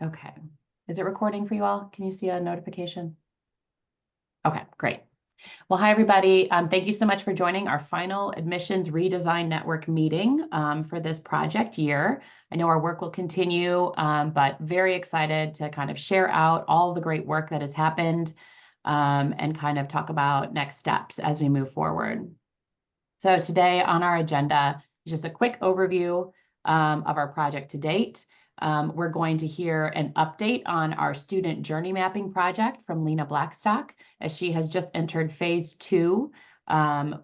Okay. Is it recording for you all? Can you see a notification? Okay, great. Well, hi, everybody. Thank you so much for joining our final Admissions Redesign Network meeting for this project year. I know our work will continue, but very excited to kind of share out all the great work that has happened and kind of talk about next steps as we move forward. So today on our agenda is just a quick overview of our project to date. We're going to hear an update on our student journey mapping project from Lena Blackstock, as she has just entered phase 2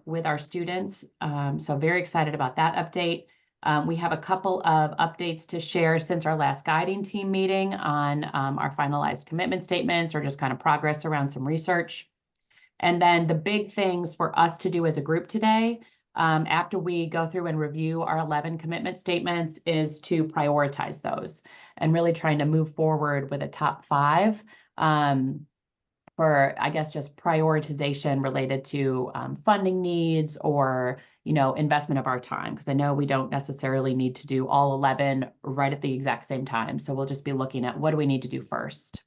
with our students. So very excited about that update. We have a couple of updates to share since our last guiding team meeting on our finalized commitment statements or just kind of progress around some research. And then the big things for us to do as a group today, after we go through and review our 11 commitment statements, is to prioritize those and really trying to move forward with a top 5 for, I guess, just prioritization related to funding needs or, investment of our time. Because I know we don't necessarily need to do all 11 right at the exact same time. So we'll just be looking at what do we need to do first.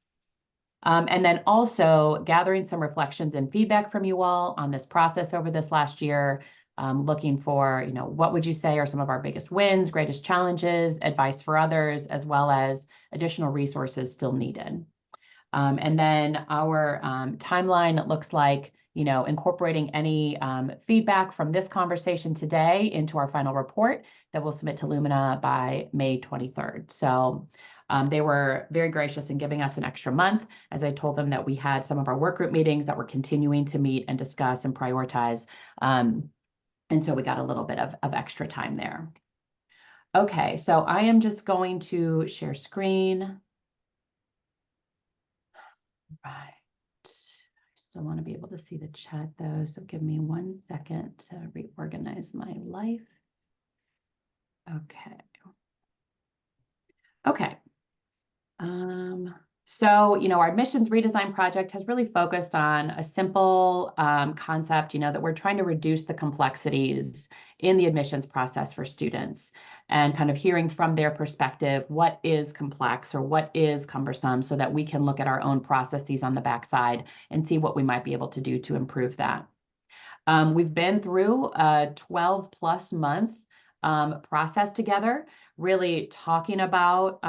And then also gathering some reflections and feedback from you all on this process over this last year, looking for, what would you say are some of our biggest wins, greatest challenges, advice for others, as well as additional resources still needed. And then our timeline looks like, incorporating any feedback from this conversation today into our final report that we'll submit to Lumina by May 23rd. So they were very gracious in giving us an extra month, as I told them that we had some of our work group meetings that we're continuing to meet and discuss and prioritize. And so we got a little bit of extra time there. Okay, so I am just going to share screen. Right. I still want to be able to see the chat though, so give me 1 second to reorganize my life. Okay. Okay. So, our admissions redesign project has really focused on a simple concept, that we're trying to reduce the complexities in the admissions process for students and kind of hearing from their perspective what is complex or what is cumbersome so that we can look at our own processes on the backside and see what we might be able to do to improve that. We've been through a 12+ month process together, really talking about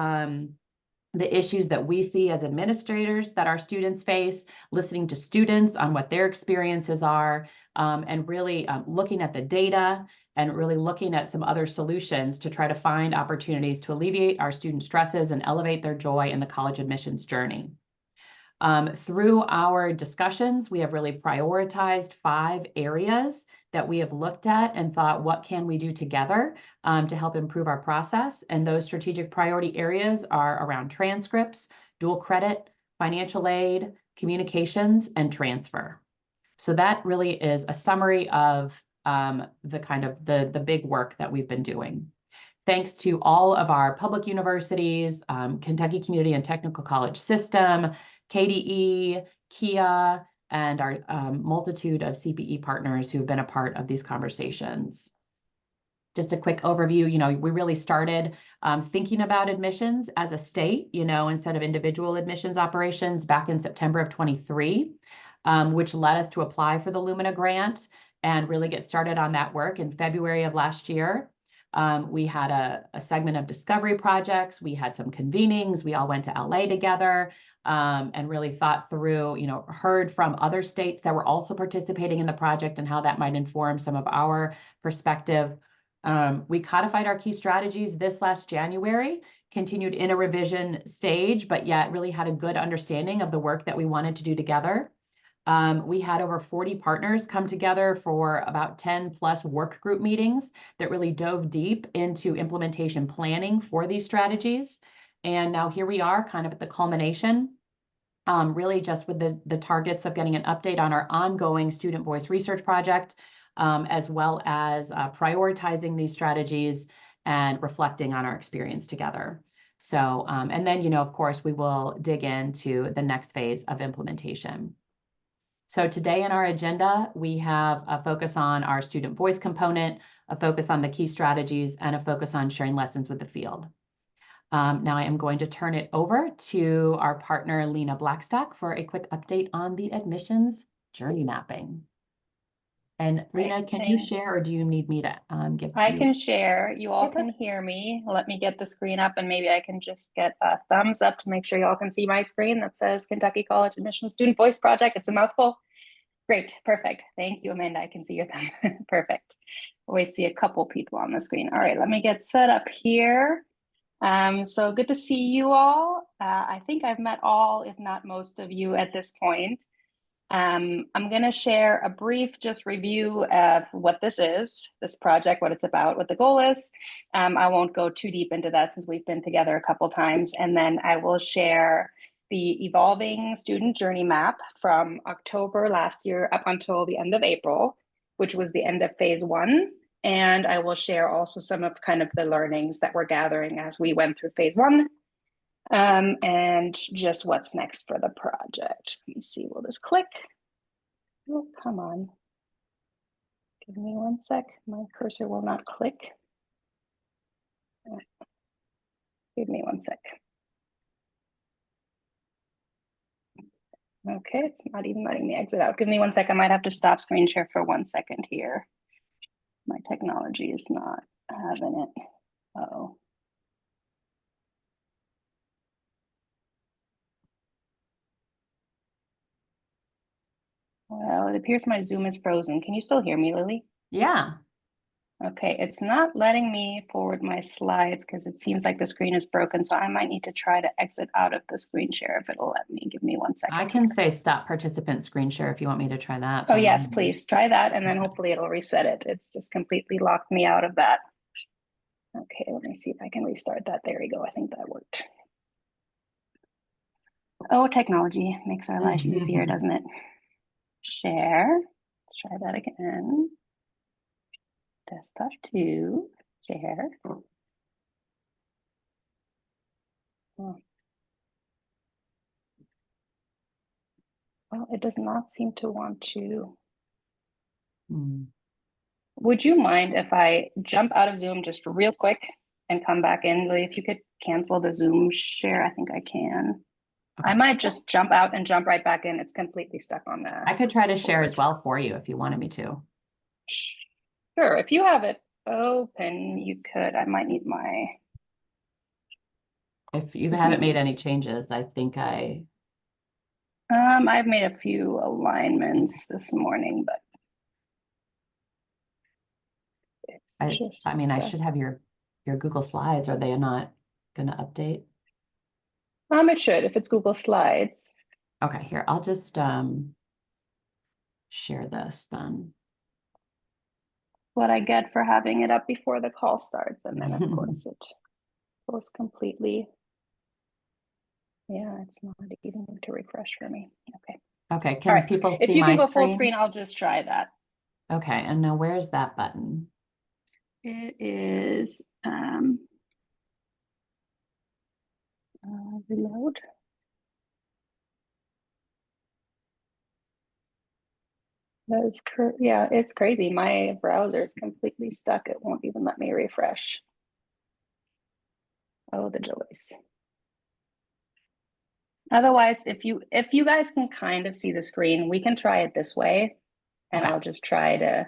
the issues that we see as administrators that our students face, listening to students on what their experiences are, and really looking at the data and really looking at some other solutions to try to find opportunities to alleviate our student stresses and elevate their joy in the college admissions journey. Through our discussions, we have really prioritized 5 areas that we have looked at and thought, what can we do together to help improve our process? And those strategic priority areas are around transcripts, dual credit, financial aid, communications, and transfer. So that really is a summary of the kind of the big work that we've been doing. Thanks to all of our public universities, Kentucky Community and Technical College System, KDE, KIA, and our multitude of CPE partners who have been a part of these conversations. Just a quick overview, we really started thinking about admissions as a state, instead of individual admissions operations back in September of 23, which led us to apply for the Lumina grant and really get started on that work in February of last year. We had a segment of discovery projects. We had some convenings. We all went to LA together and really thought through, heard from other states that were also participating in the project and how that might inform some of our perspective. We codified our key strategies this last January, continued in a revision stage, but yet really had a good understanding of the work that we wanted to do together. We had over 40 partners come together for about 10+ work group meetings that really dove deep into implementation planning for these strategies. And now here we are kind of at the culmination, really just with the targets of getting an update on our ongoing student voice research project, as well as prioritizing these strategies and reflecting on our experience together. So, and then, of course, we will dig into the next phase of implementation. So today in our agenda, we have a focus on our student voice component, a focus on the key strategies, and a focus on sharing lessons with the field. Now I am going to turn it over to our partner, Lena Blackstock, for a quick update on the admissions journey mapping. And Lena, Great, can you thanks. share, or do you need me to give I you? can share. You all Okay. can hear me. Let me get the screen up and maybe I can just get a thumbs up to make sure y'all can see my screen that says Kentucky College Admissions Student Voice Project. It's a mouthful. Great, perfect. Thank you, Amanda. I can see your thumb. Perfect. Always see a couple people on the screen. All right, let me get set up here. So good to see you all. I think I've met all, if not most of you at this point. I'm going to share a brief just review of what this is, this project, what it's about, what the goal is. I won't go too deep into that since we've been together a couple times. And then I will share the evolving student journey map from October last year up until the end of April, which was the end of phase 1. And I will share also some of kind of the learnings that we're gathering as we went through phase 1. And just what's next for the project. Let me see, will this click? Oh, come on. Give me one sec. My cursor will not click. Give me one sec. Okay, it's not even letting me exit out. Give me 1 sec. I might have to stop screen share for 1 second here. My technology is not having it. Uh-oh. Well, it appears my Zoom is frozen. Can you still hear me, Lily? Yeah. Okay, it's not letting me forward my slides because it seems like the screen is broken. So I might need to try to exit out of the screen share if it'll let me. Give me 1 second. I can say stop participant screen share if you want me to try that. Oh, yes, please try that. And then hopefully it'll reset it. It's just completely locked me out of that. Okay, let me see if I can restart that. There we go. I think that worked. Oh, technology makes our life easier, doesn't it? Share. Let's try that again. Desktop 2. Share. Oh. Well, it does not seem to want to. Would you mind if I jump out of Zoom just real quick and come back in? Lily, if you could cancel the Zoom share, I think I can. Okay. I might just jump out and jump right back in. It's completely stuck on the I could try to share as well for you if you wanted me to. Sure, if you have it open, you could. I might need my... If you haven't made any changes, I think I've made a few alignments this morning, but I mean, I should have your Google Slides. Are they not going to update? It should if it's Google Slides. Okay, here, I'll just share this then. What I get for having it up before the call starts, and then of course it goes completely. Yeah, it's not even going to refresh for me. Okay. Okay, can people see my screen? If you can go full screen, I'll just try that. Okay, and now where's that button? It is reload. Yeah, it's crazy. My browser is completely stuck. It won't even let me refresh. Oh, the delays. Otherwise, if you guys can kind of see the screen, we can try it this way, and I'll just try to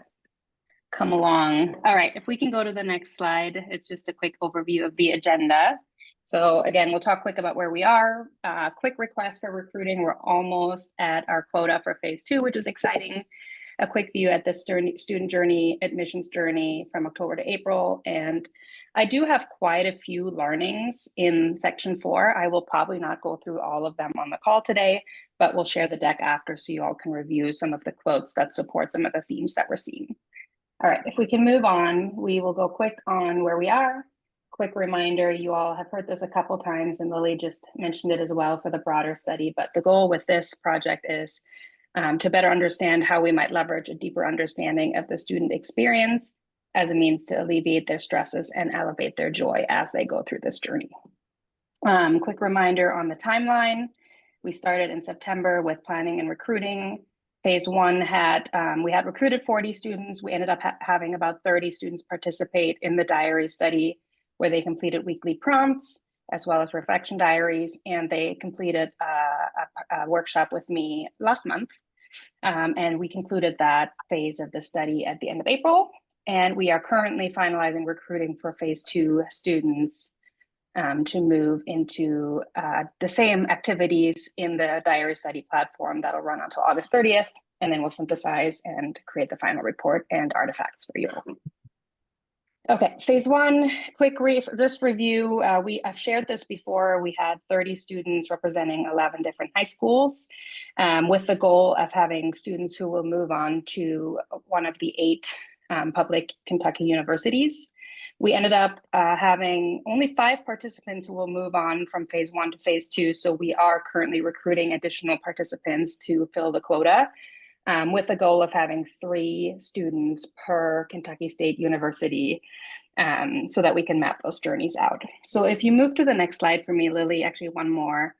come along. All right, if we can go to the next slide, it's just a quick overview of the agenda. So again, we'll talk quick about where we are. Quick request for recruiting. We're almost at our quota for phase 2, which is exciting. A quick view at the student journey, admissions journey from October to April. And I do have quite a few learnings in section 4. I will probably not go through all of them on the call today, but we'll share the deck after so you all can review some of the quotes that support some of the themes that we're seeing. All right, if we can move on, we will go quick on where we are. Quick reminder, you all have heard this a couple times and Lily just mentioned it as well for the broader study, but the goal with this project is to better understand how we might leverage a deeper understanding of the student experience as a means to alleviate their stresses and elevate their joy as they go through this journey. Quick reminder on the timeline. We started in September with planning and recruiting. Phase 1 we had recruited 40 students. We ended up having about 30 students participate in the diary study where they completed weekly prompts. as well as reflection diaries, and they completed a workshop with me last month. And we concluded that phase of the study at the end of April. And we are currently finalizing recruiting for phase 2 students to move into the same activities in the diary study platform that'll run until August 30th. And then we'll synthesize and create the final report and artifacts for you. Okay, phase 1, quick review. I've shared this before. We had 30 students representing 11 different high schools with the goal of having students who will move on to one of the 8 public Kentucky universities. We ended up having only 5 participants who will move on from phase 1 to phase 2. So we are currently recruiting additional participants to fill the quota with the goal of having 3 students per Kentucky State University so that we can map those journeys out. So if you move to the next slide for me, Lily, actually one more.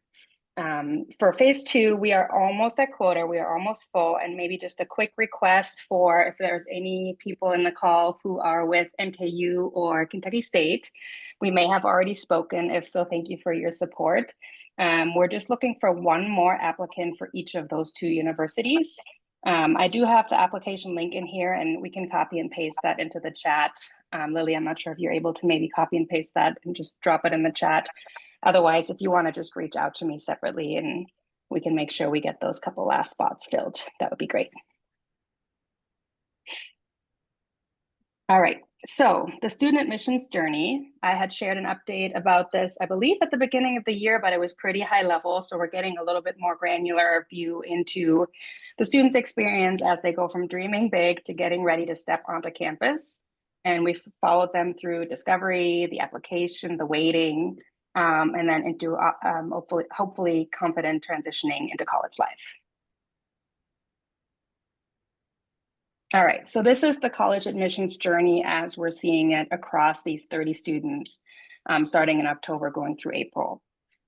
For phase 2, we are almost at quota, we are almost full, and maybe just a quick request for if there's any people in the call who are with NKU or Kentucky State, we may have already spoken. If so, thank you for your support. We're just looking for one more applicant for each of those 2 universities. I do have the application link in here, and we can copy and paste that into the chat. Lily, I'm not sure if you're able to maybe copy and paste that and just drop it in the chat. Otherwise, if you want to just reach out to me separately and we can make sure we get those couple last spots filled, that would be great. All right, so the student admissions journey, I had shared an update about this, I believe at the beginning of the year, but it was pretty high level. So we're getting a little bit more granular view into the students' experience as they go from dreaming big to getting ready to step onto campus. And we've followed them through discovery, the application, the waiting, and then into hopefully confident transitioning into college life. All right, so this is the college admissions journey as we're seeing it across these 30 students, starting in October, going through April.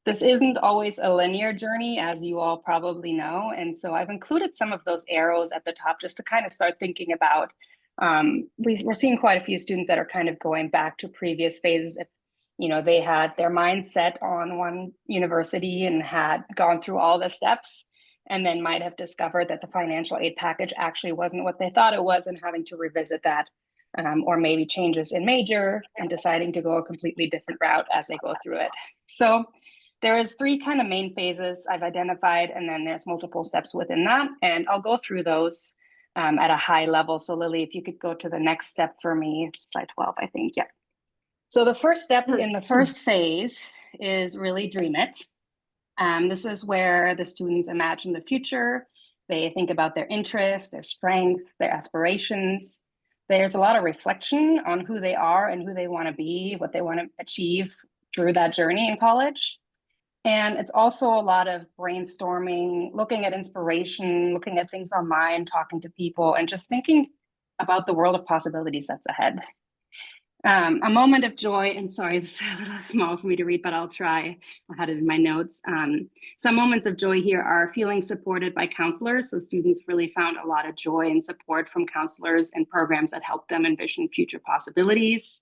This isn't always a linear journey, as you all probably know, and so I've included some of those arrows at the top just to kind of start thinking about, we're seeing quite a few students that are kind of going back to previous phases. If they had their mind set on one university and had gone through all the steps, and then might have discovered that the financial aid package actually wasn't what they thought it was and having to revisit that, or maybe changes in major and deciding to go a completely different route as they go through it. So there is 3 kind of main phases I've identified, and then there's multiple steps within that. And I'll go through those at a high level. So Lily, if you could go to the next step for me, slide 12, I think, yeah. So the first step in the first phase is really dream it. This is where the students imagine the future. They think about their interests, their strengths, their aspirations. There's a lot of reflection on who they are and who they want to be, what they want to achieve through that journey in college. And it's also a lot of brainstorming, looking at inspiration, looking at things online, talking to people, and just thinking about the world of possibilities that's ahead. A moment of joy, and sorry, this is a little small for me to read, but I'll try. I had it in my notes. Some moments of joy here are feeling supported by counselors. So students really found a lot of joy and support from counselors and programs that help them envision future possibilities.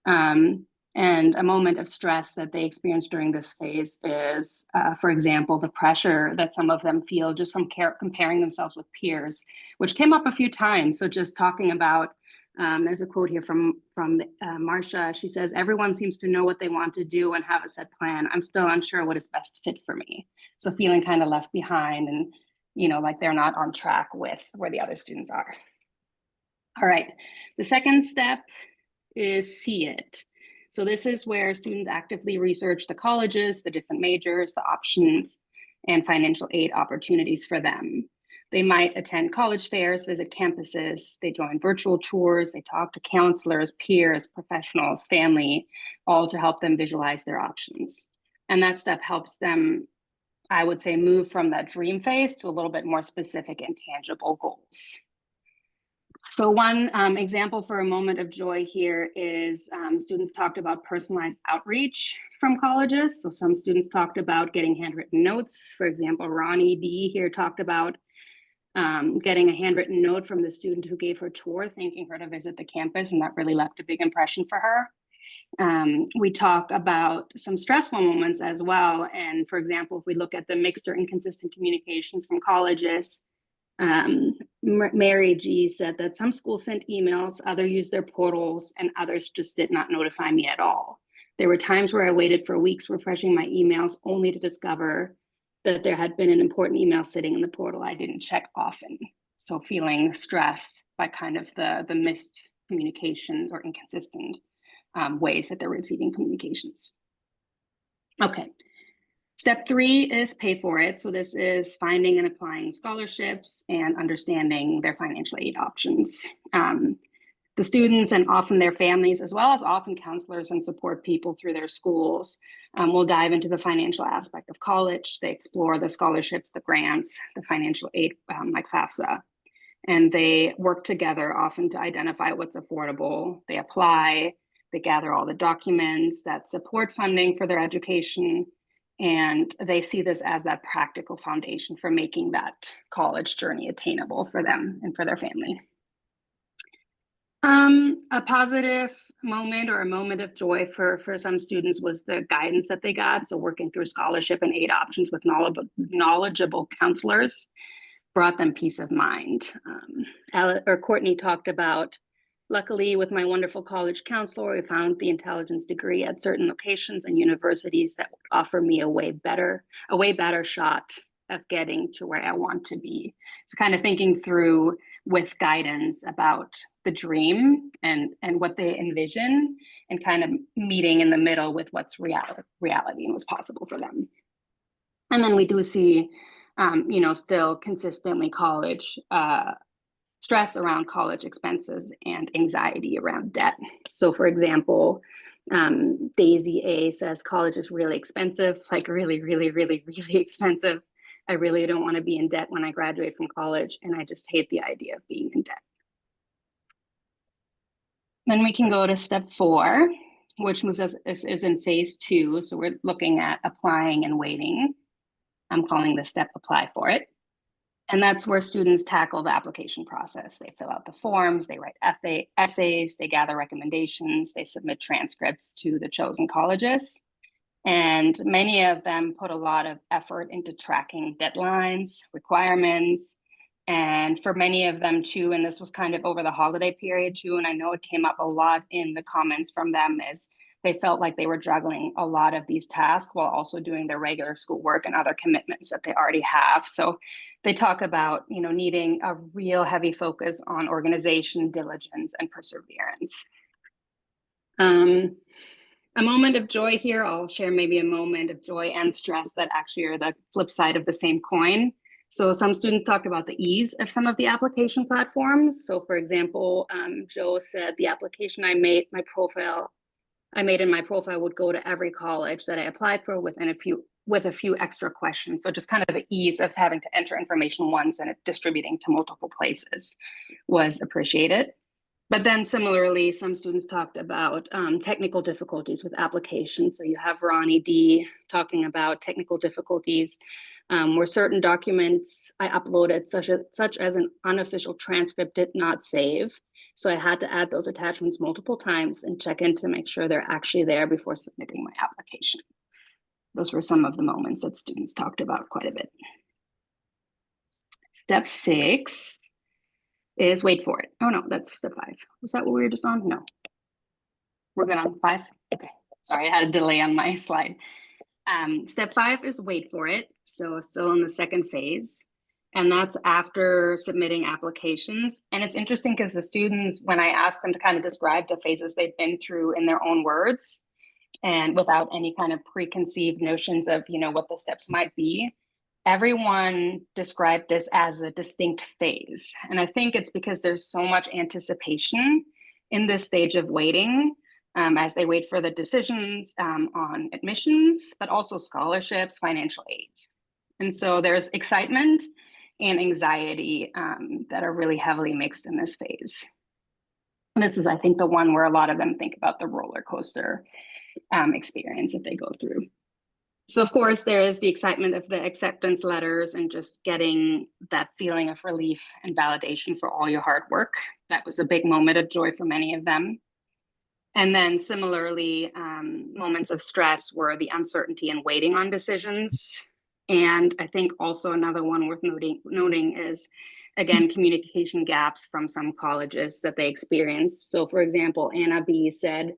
And a moment of stress that they experienced during this phase is, for example, the pressure that some of them feel just from comparing themselves with peers, which came up a few times. So just talking about, there's a quote here from Marcia. She says, "Everyone seems to know what they want to do and have a set plan. I'm still unsure what is best fit for me." So feeling kind of left behind and, like they're not on track with where the other students are. All right, the second step is see it. So this is where students actively research the colleges, the different majors, the options, and financial aid opportunities for them. They might attend college fairs, visit campuses, they join virtual tours, they talk to counselors, peers, professionals, family, all to help them visualize their options. And that step helps them, I would say, move from that dream phase to a little bit more specific and tangible goals. So one example for a moment of joy here is students talked about personalized outreach from colleges. So some students talked about getting handwritten notes. For example, Ronnie B here talked about getting a handwritten note from the student who gave her tour, thanking her to visit the campus, and that really left a big impression for her. We talk about some stressful moments as well. And for example, if we look at the mixed or inconsistent communications from colleges, Mary G said that some schools sent emails, others used their portals, and others just did not notify me at all. There were times where I waited for weeks refreshing my emails only to discover that there had been an important email sitting in the portal I didn't check often. So feeling stressed by kind of the missed communications or inconsistent ways that they're receiving communications. Okay. Step 3 is pay for it. So this is finding and applying scholarships and understanding their financial aid options. The students and often their families, as well as often counselors and support people through their schools, will dive into the financial aspect of college. They explore the scholarships, the grants, the financial aid like FAFSA. And they work together often to identify what's affordable. They apply, they gather all the documents that support funding for their education. And they see this as that practical foundation for making that college journey attainable for them and for their family. A positive moment or a moment of joy for some students was the guidance that they got. So working through scholarship and aid options with knowledgeable counselors brought them peace of mind. Courtney talked about, luckily with my wonderful college counselor, we found the intelligence degree at certain locations and universities that would offer me a way better shot of getting to where I want to be. So kind of thinking through with guidance about the dream and what they envision, and kind of meeting in the middle with what's reality and what's possible for them. And then we do see, still consistently college stress around college expenses and anxiety around debt. So for example, Daisy A says college is really expensive, like really, really, really, really expensive. I really don't want to be in debt when I graduate from college, and I just hate the idea of being in debt. Then we can go to step 4, which moves us is in phase 2. So we're looking at applying and waiting. I'm calling this step apply for it. And that's where students tackle the application process. They fill out the forms, they write essays, they gather recommendations, they submit transcripts to the chosen colleges. And many of them put a lot of effort into tracking deadlines, requirements, and for many of them too, and this was kind of over the holiday period too, and I know it came up a lot in the comments from them, is they felt like they were juggling a lot of these tasks while also doing their regular schoolwork and other commitments that they already have. So they talk about, needing a real heavy focus on organization, diligence, and perseverance. A moment of joy here, I'll share maybe a moment of joy and stress that actually are the flip side of the same coin. So some students talked about the ease of some of the application platforms. So for example, Joe said the application I made in my profile would go to every college that I applied for with a few extra questions. So just kind of the ease of having to enter information once and it distributing to multiple places was appreciated. But then similarly, some students talked about technical difficulties with applications. So you have Ronnie D talking about technical difficulties where certain documents I uploaded, such as an unofficial transcript, did not save. So I had to add those attachments multiple times and check in to make sure they're actually there before submitting my application. Those were some of the moments that students talked about quite a bit. Step 6 is wait for it. Oh no, that's step 5. Was that what we were just on? No. We're good on 5? Okay. Sorry, I had a delay on my slide. Step 5 is wait for it. So still in the second phase. And that's after submitting applications. And it's interesting because the students, when I asked them to kind of describe the phases they've been through in their own words and without any kind of preconceived notions of, what the steps might be, everyone described this as a distinct phase. And I think it's because there's so much anticipation in this stage of waiting as they wait for the decisions on admissions, but also scholarships, financial aid. And so there's excitement and anxiety that are really heavily mixed in this phase. And this is, I think, the one where a lot of them think about the roller coaster experience that they go through. So of course, there is the excitement of the acceptance letters and just getting that feeling of relief and validation for all your hard work. That was a big moment of joy for many of them. And then similarly, moments of stress were the uncertainty and waiting on decisions. And I think also another one worth noting is, again, communication gaps from some colleges that they experienced. So for example, Anna B said,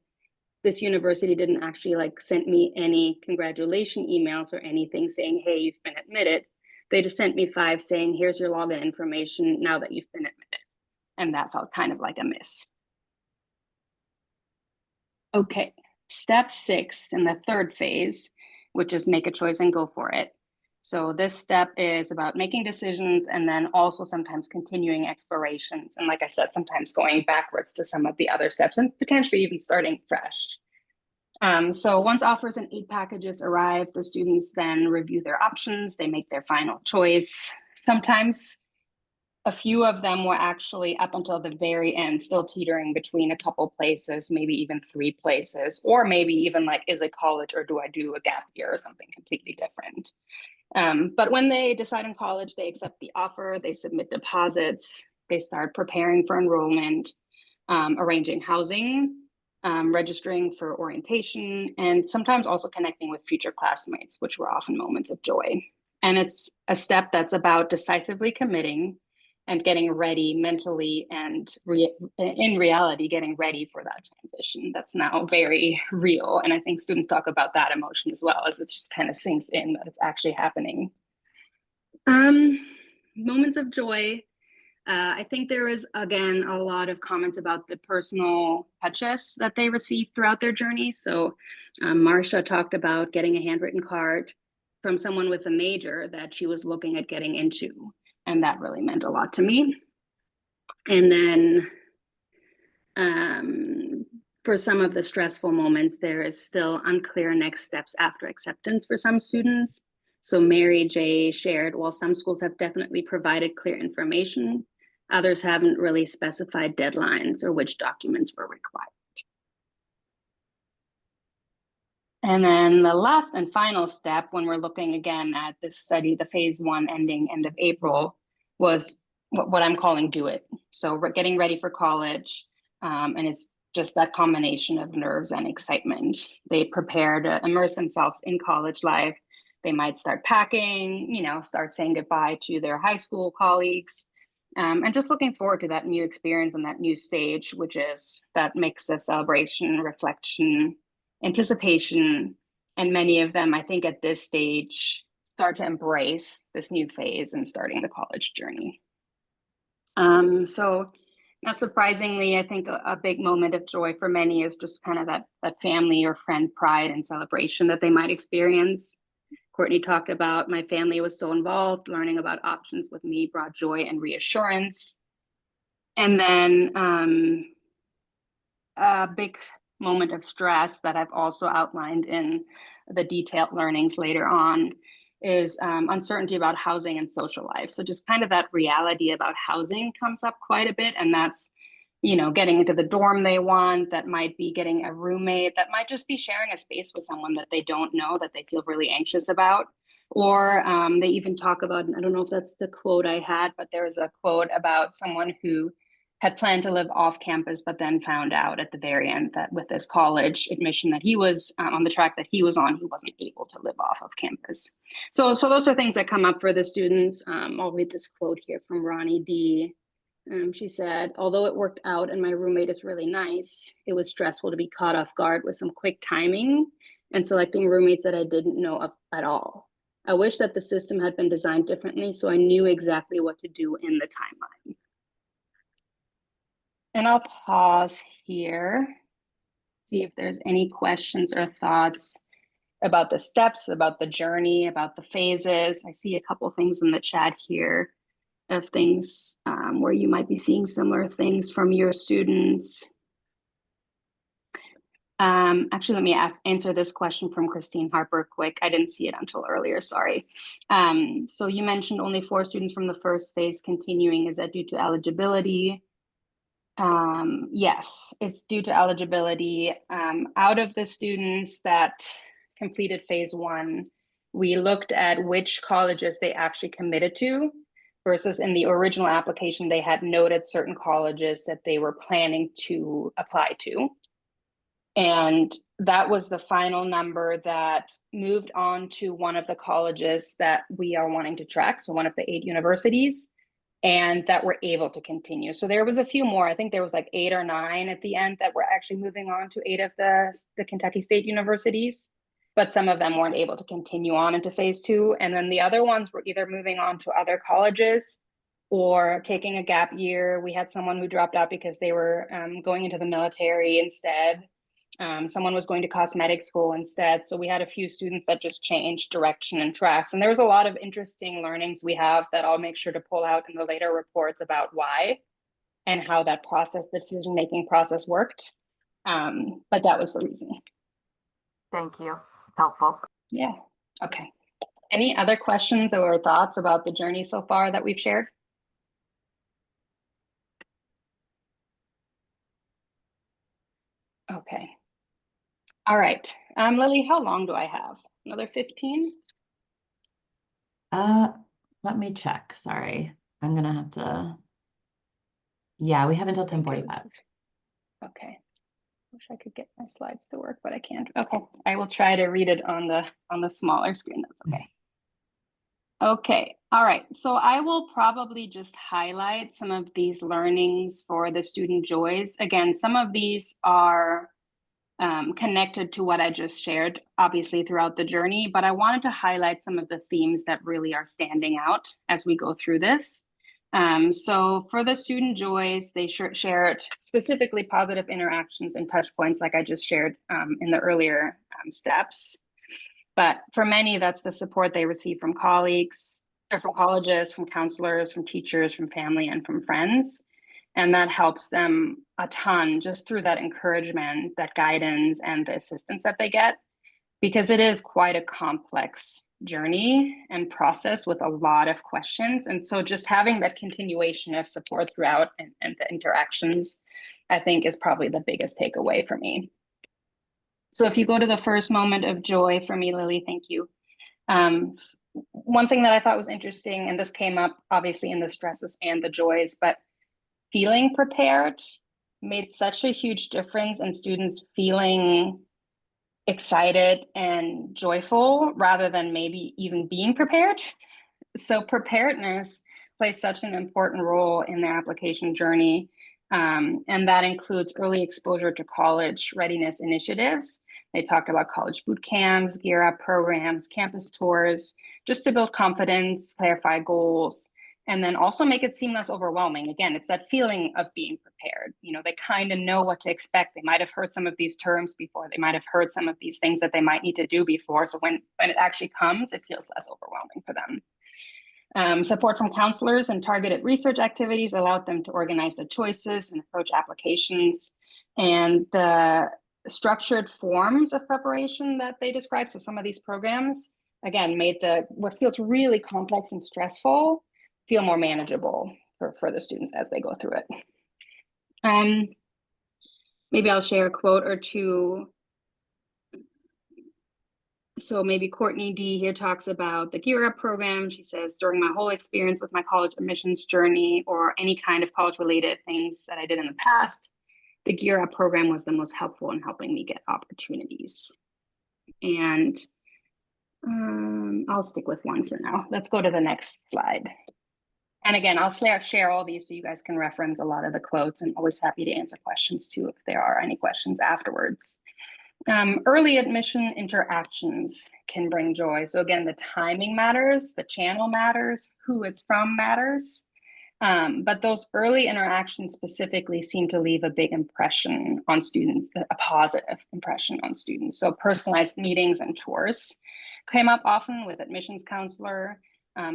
this university didn't actually like send me any congratulation emails or anything saying, hey, you've been admitted. They just sent me 5 saying, here's your login information now that you've been admitted. And that felt kind of like a miss. Okay, step 6 in the third phase, which is make a choice and go for it. So this step is about making decisions and then also sometimes continuing explorations. And like I said, sometimes going backwards to some of the other steps and potentially even starting fresh. So once offers and aid packages arrive, the students then review their options, they make their final choice. Sometimes a few of them were actually up until the very end, still teetering between a couple places, maybe even 3 places, or maybe even like, is it college or do I do a gap year or something completely different? But when they decide on college, they accept the offer, they submit deposits, they start preparing for enrollment, arranging housing, registering for orientation, and sometimes also connecting with future classmates, which were often moments of joy. And it's a step that's about decisively committing and getting ready mentally and in reality, getting ready for that transition that's now very real. And I think students talk about that emotion as well, as it just kind of sinks in that it's actually happening. Moments of joy. I think there is, again, a lot of comments about the personal touches that they received throughout their journey. So Marcia talked about getting a handwritten card from someone with a major that she was looking at getting into. And that really meant a lot to me. And then for some of the stressful moments, there is still unclear next steps after acceptance for some students. So Mary J shared, while some schools have definitely provided clear information, others haven't really specified deadlines or which documents were required. And then the last and final step, when we're looking again at this study, the phase 1 ending end of April, was what I'm calling do it. So we're getting ready for college, and it's just that combination of nerves and excitement. They prepare to immerse themselves in college life. They might start packing, start saying goodbye to their high school colleagues, and just looking forward to that new experience and that new stage, which is that mix of celebration, reflection, anticipation. And many of them, I think at this stage, start to embrace this new phase and starting the college journey. So not surprisingly, I think a big moment of joy for many is just kind of that family or friend pride and celebration that they might experience. Courtney talked about, my family was so involved, learning about options with me brought joy and reassurance. And then a big moment of stress that I've also outlined in the detailed learnings later on is uncertainty about housing and social life. So just kind of that reality about housing comes up quite a bit. And that's, getting into the dorm they want, that might be getting a roommate, that might just be sharing a space with someone that they don't know, that they feel really anxious about. Or they even talk about, and I don't know if that's the quote I had, but there was a quote about someone who had planned to live off campus, but then found out at the very end that with this college admission that he was on the track that he was on, he wasn't able to live off of campus. So those are things that come up for the students. I'll read this quote here from Ronnie D. She said, although it worked out and my roommate is really nice, it was stressful to be caught off guard with some quick timing and selecting roommates that I didn't know of at all. I wish that the system had been designed differently so I knew exactly what to do in the timeline. And I'll pause here, see if there's any questions or thoughts about the steps, about the journey, about the phases. I see a couple things in the chat here of things where you might be seeing similar things from your students. Actually, let me answer this question from Christine Harper quick. I didn't see it until earlier, sorry. So you mentioned only 4 students from the first phase continuing. Is that due to eligibility? Yes, it's due to eligibility. Out of the students that completed phase 1, we looked at which colleges they actually committed to versus in the original application, they had noted certain colleges that they were planning to apply to. And that was the final number that moved on to one of the colleges that we are wanting to track, so one of the 8 universities, and that were able to continue. So there was a few more. I think there was like 8 or 9 at the end that were actually moving on to 8 of the Kentucky State universities, but some of them weren't able to continue on into phase 2. And then the other ones were either moving on to other colleges or taking a gap year. We had someone who dropped out because they were going into the military instead. Someone was going to cosmetic school instead. So we had a few students that just changed direction and tracks. And there was a lot of interesting learnings we have that I'll make sure to pull out in the later reports about why and how that process, the decision-making process worked. But that was the reason. Thank you. It's helpful. Yeah. Okay. Any other questions or thoughts about the journey so far that we've shared? Okay. All right. Lily, how long do I have? Another 15? Let me check. Sorry. I'm gonna have to. Yeah, we have until 10:45. Okay. Wish I could get my slides to work, but I can't. Okay. I will try to read it on the smaller screen. That's okay. Okay. All right. So I will probably just highlight some of these learnings for the student joys. Again, some of these are connected to what I just shared, obviously, throughout the journey, but I wanted to highlight some of the themes that really are standing out as we go through this. So for the student joys, they shared specifically positive interactions and touch points like I just shared in the earlier steps. But for many, that's the support they receive from colleagues, or from colleges, from counselors, from teachers, from family, and from friends. And that helps them a ton just through that encouragement, that guidance, and the assistance that they get, because it is quite a complex journey and process with a lot of questions. And so just having that continuation of support throughout and the interactions, I think, is probably the biggest takeaway for me. So if you go to the first moment of joy for me, Lily, thank you. One thing that I thought was interesting, and this came up obviously in the stresses and the joys, but feeling prepared made such a huge difference in students feeling excited and joyful rather than maybe even being prepared. So preparedness plays such an important role in their application journey. And that includes early exposure to college readiness initiatives. They talked about college boot camps, gear up programs, campus tours, just to build confidence, clarify goals, and then also make it seem less overwhelming. Again, it's that feeling of being prepared. You know, they kind of know what to expect. They might have heard some of these terms before. They might have heard some of these things that they might need to do before. So when it actually comes, it feels less overwhelming for them. Support from counselors and targeted research activities allowed them to organize their choices and approach applications. And the structured forms of preparation that they described, so some of these programs, again, made what feels really complex and stressful feel more manageable for the students as they go through it. Maybe I'll share a quote or two. So maybe Courtney D here talks about the Gear Up program. She says, during my whole experience with my college admissions journey or any kind of college related things that I did in the past, the Gear Up program was the most helpful in helping me get opportunities. And I'll stick with one for now. Let's go to the next slide. And again, I'll share all these so you guys can reference a lot of the quotes, and always happy to answer questions too if there are any questions afterwards. Early admission interactions can bring joy. So again, the timing matters, the channel matters, who it's from matters. But those early interactions specifically seem to leave a big impression on students, a positive impression on students. So personalized meetings and tours came up often with admissions counselor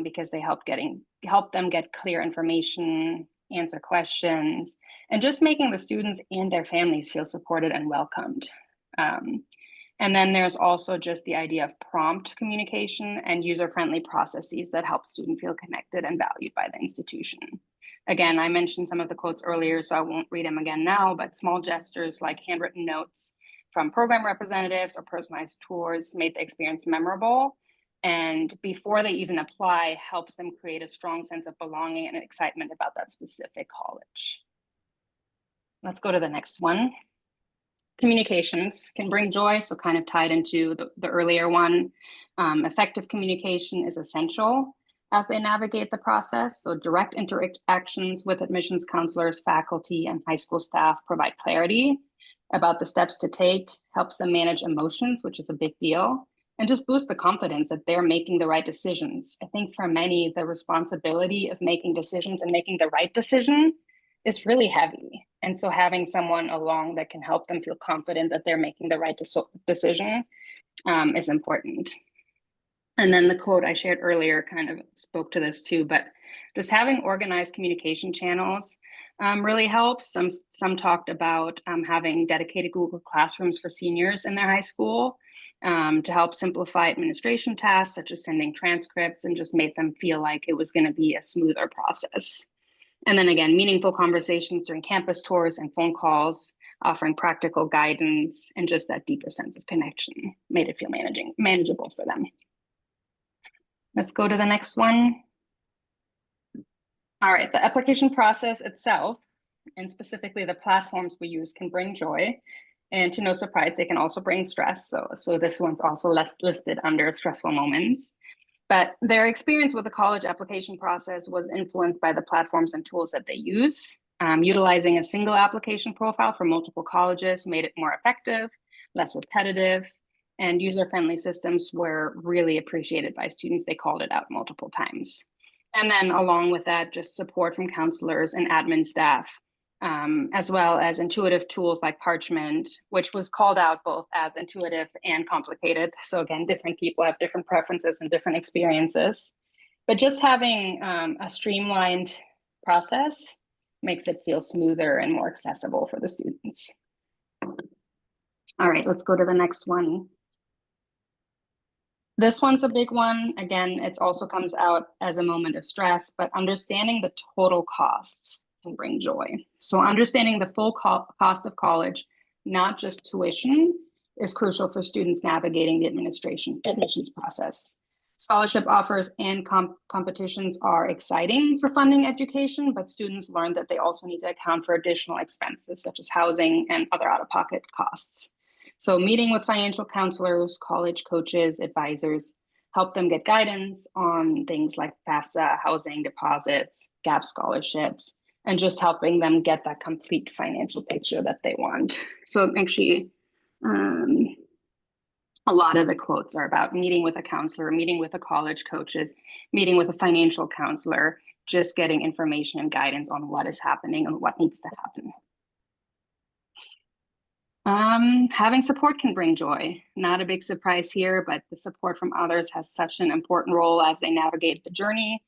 because they help them get clear information, answer questions, and just making the students and their families feel supported and welcomed. And then there's also just the idea of prompt communication and user-friendly processes that help students feel connected and valued by the institution. Again, I mentioned some of the quotes earlier, so I won't read them again now, but small gestures like handwritten notes from program representatives or personalized tours made the experience memorable. And before they even apply, helps them create a strong sense of belonging and excitement about that specific college. Let's go to the next one. Communications can bring joy, so kind of tied into the earlier one. Effective communication is essential as they navigate the process. So direct interactions with admissions counselors, faculty, and high school staff provide clarity about the steps to take, helps them manage emotions, which is a big deal, and just boost the confidence that they're making the right decisions. I think for many, the responsibility of making decisions and making the right decision is really heavy. And so having someone along that can help them feel confident that they're making the right decision is important. And then the quote I shared earlier kind of spoke to this too, but just having organized communication channels really helps. Some talked about having dedicated Google Classrooms for seniors in their high school to help simplify administration tasks, such as sending transcripts, and just make them feel like it was going to be a smoother process. And then again, meaningful conversations during campus tours and phone calls, offering practical guidance, and just that deeper sense of connection made it feel manageable for them. Let's go to the next one. All right, the application process itself, and specifically the platforms we use, can bring joy. And to no surprise, they can also bring stress. So this one's also listed under stressful moments. But their experience with the college application process was influenced by the platforms and tools that they use. Utilizing a single application profile for multiple colleges made it more effective, less repetitive, and user-friendly systems were really appreciated by students. They called it out multiple times. And then along with that, just support from counselors and admin staff, as well as intuitive tools like Parchment, which was called out both as intuitive and complicated. So again, different people have different preferences and different experiences. But just having a streamlined process makes it feel smoother and more accessible for the students. All right, let's go to the next one. This one's a big one. Again, it also comes out as a moment of stress, but understanding the total costs can bring joy. So understanding the full cost of college, not just tuition, is crucial for students navigating the admissions process. Scholarship offers and competitions are exciting for funding education, but students learn that they also need to account for additional expenses such as housing and other out-of-pocket costs. So meeting with financial counselors, college coaches, advisors, help them get guidance on things like FAFSA, housing deposits, gap scholarships, and just helping them get that complete financial picture that they want. So actually, a lot of the quotes are about meeting with a counselor, meeting with a college coaches, meeting with a financial counselor, just getting information and guidance on what is happening and what needs to happen. Having support can bring joy. Not a big surprise here, but the support from others has such an important role as they navigate the journey.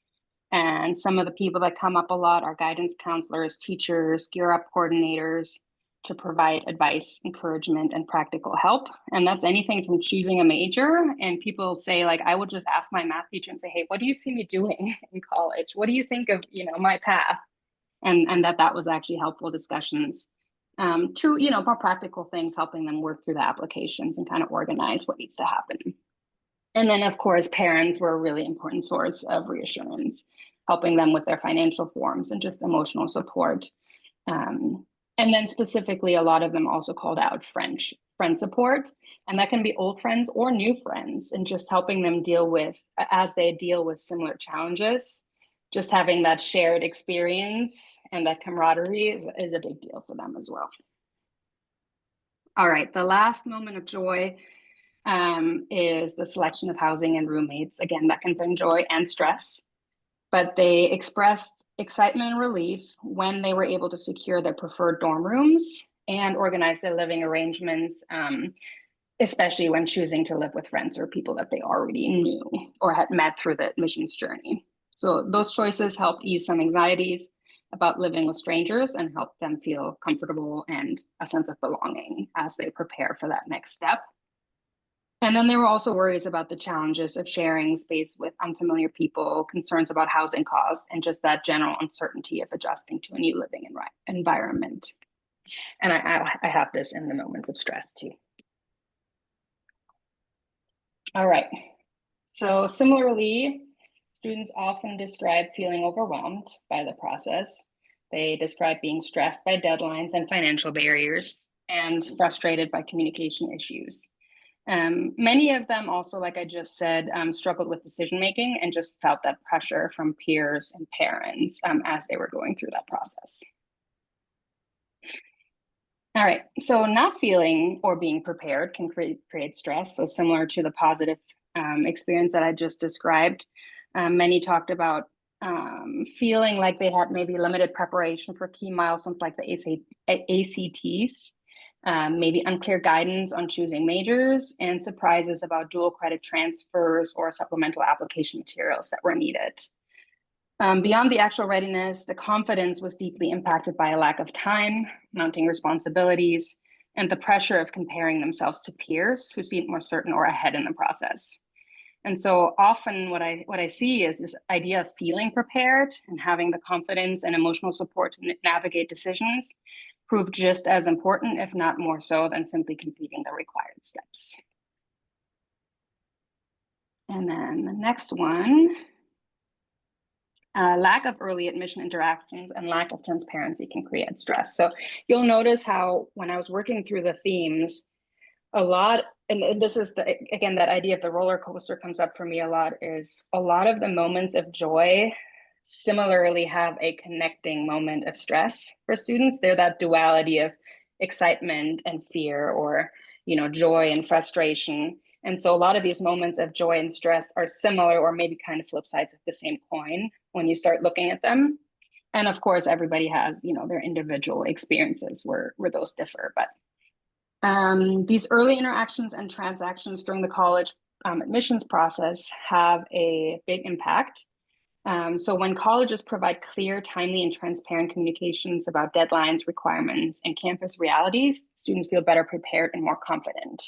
And some of the people that come up a lot are guidance counselors, teachers, Gear Up coordinators to provide advice, encouragement, and practical help. And that's anything from choosing a major. And people say, like, I would just ask my math teacher and say, hey, what do you see me doing in college? What do you think of, my path? And that was actually helpful discussions. To more practical things, helping them work through the applications and kind of organize what needs to happen. And then, of course, parents were a really important source of reassurance, helping them with their financial forms and just emotional support. And then specifically, a lot of them also called out friend support, and that can be old friends or new friends, and just helping them as they deal with similar challenges. Just having that shared experience and that camaraderie is a big deal for them as well. All right, the last moment of joy is the selection of housing and roommates. Again, that can bring joy and stress, but they expressed excitement and relief when they were able to secure their preferred dorm rooms and organize their living arrangements, especially when choosing to live with friends or people that they already knew or had met through the admissions journey. So those choices help ease some anxieties about living with strangers and help them feel comfortable and a sense of belonging as they prepare for that next step. And then there were also worries about the challenges of sharing space with unfamiliar people, concerns about housing costs, and just that general uncertainty of adjusting to a new living environment. And I have this in the moments of stress too. All right. So similarly, students often describe feeling overwhelmed by the process. They describe being stressed by deadlines and financial barriers. and frustrated by communication issues. Many of them also, like I just said, struggled with decision-making and just felt that pressure from peers and parents as they were going through that process. All right, so not feeling or being prepared can create stress. So similar to the positive experience that I just described, many talked about feeling like they had maybe limited preparation for key milestones like the ACTs, maybe unclear guidance on choosing majors, and surprises about dual credit transfers or supplemental application materials that were needed. Beyond the actual readiness, the confidence was deeply impacted by a lack of time, mounting responsibilities, and the pressure of comparing themselves to peers who seemed more certain or ahead in the process. And so often what I see is this idea of feeling prepared and having the confidence and emotional support to navigate decisions prove just as important, if not more so, than simply completing the required steps. And then the next one, lack of early admission interactions and lack of transparency can create stress. So you'll notice how when I was working through the themes, a lot, and this is again, that idea of the roller coaster comes up for me a lot, is a lot of the moments of joy similarly have a connecting moment of stress for students. They're that duality of excitement and fear, or, joy and frustration. And so a lot of these moments of joy and stress are similar, or maybe kind of flip sides of the same coin when you start looking at them. And of course, everybody has, their individual experiences where those differ. But these early interactions and transactions during the college admissions process have a big impact. So when colleges provide clear, timely, and transparent communications about deadlines, requirements, and campus realities, students feel better prepared and more confident.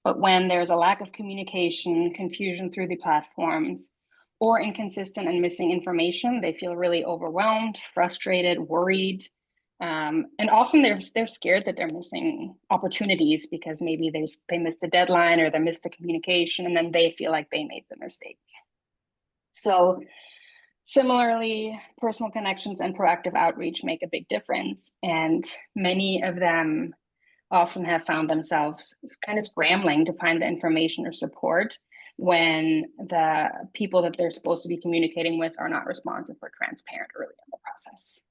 But when there's a lack of communication, confusion through the platforms, or inconsistent and missing information, they feel really overwhelmed, frustrated, worried. And often they're scared that they're missing opportunities because maybe they missed the deadline or they missed the communication, and then they feel like they made the mistake. So similarly, personal connections and proactive outreach make a big difference, and many of them often have found themselves kind of scrambling to find the information or support when the people that they're supposed to be communicating with are not responsive or transparent early in the process.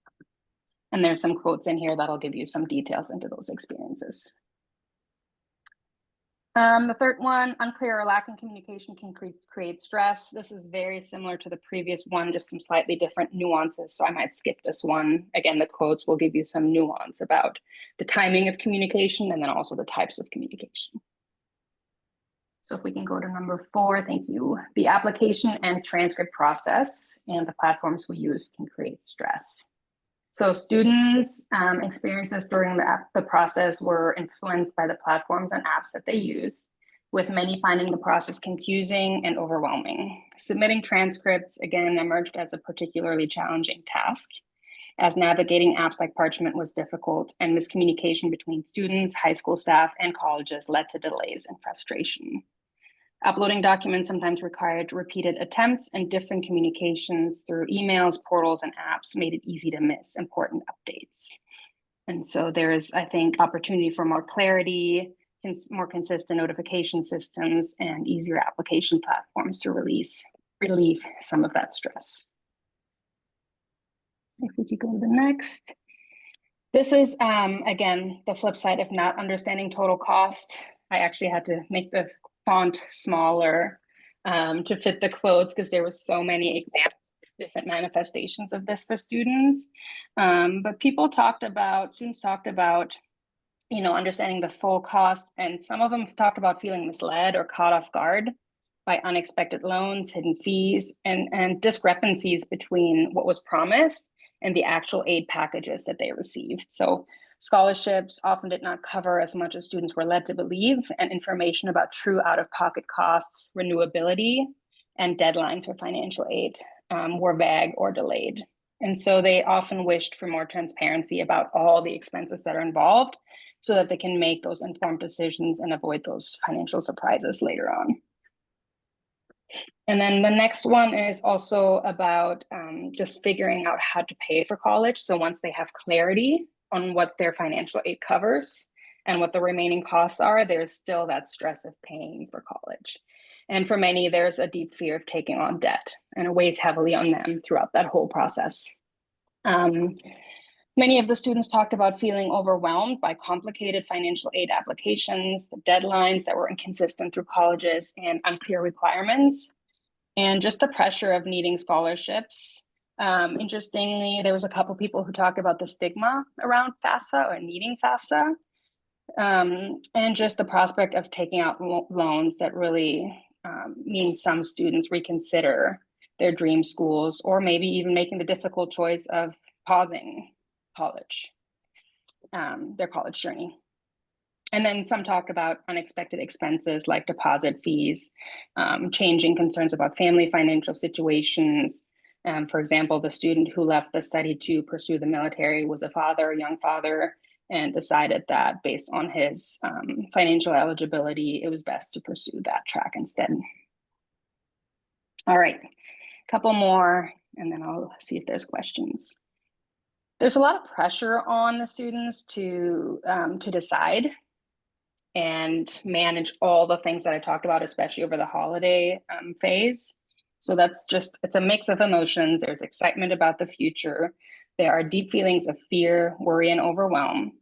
And there's some quotes in here that'll give you some details into those experiences. The third one, unclear or lacking communication can create stress. This is very similar to the previous one, just some slightly different nuances. So I might skip this one. Again, the quotes will give you some nuance about the timing of communication and then also the types of communication. So if we can go to number 4, thank you. The application and transcript process and the platforms we use can create stress. So students' experiences during the process were influenced by the platforms and apps that they use, with many finding the process confusing and overwhelming. Submitting transcripts, again, emerged as a particularly challenging task, as navigating apps like Parchment was difficult, and miscommunication between students, high school staff, and colleges led to delays and frustration. Uploading documents sometimes required repeated attempts, and different communications through emails, portals, and apps made it easy to miss important updates. And so there's, I think, opportunity for more clarity, more consistent notification systems, and easier application platforms to relieve some of that stress. If we could go to the next. This is, again, the flip side of not understanding total cost. I actually had to make the font smaller to fit the quotes because there were so many examples of different manifestations of this for students. But students talked about, understanding the full cost, and some of them talked about feeling misled or caught off guard by unexpected loans, hidden fees, and discrepancies between what was promised and the actual aid packages that they received. So scholarships often did not cover as much as students were led to believe, and information about true out-of-pocket costs, renewability, and deadlines for financial aid were vague or delayed. And so they often wished for more transparency about all the expenses that are involved so that they can make those informed decisions and avoid those financial surprises later on. And then the next one is also about just figuring out how to pay for college. So once they have clarity on what their financial aid covers, and what the remaining costs are, there's still that stress of paying for college. And for many, there's a deep fear of taking on debt, and it weighs heavily on them throughout that whole process. Many of the students talked about feeling overwhelmed by complicated financial aid applications, the deadlines that were inconsistent through colleges, and unclear requirements, and just the pressure of needing scholarships. Interestingly, there was a couple people who talked about the stigma around FAFSA or needing FAFSA, and just the prospect of taking out loans that really means some students reconsider their dream schools, or maybe even making the difficult choice of pausing college, their college journey. And then some talk about unexpected expenses like deposit fees, changing concerns about family financial situations. For example, the student who left the study to pursue the military was a young father, and decided that based on his financial eligibility, it was best to pursue that track instead. All right, a couple more, and then I'll see if there's questions. There's a lot of pressure on the students to decide and manage all the things that I talked about, especially over the holiday phase. So it's a mix of emotions. There's excitement about the future. There are deep feelings of fear, worry, and overwhelm.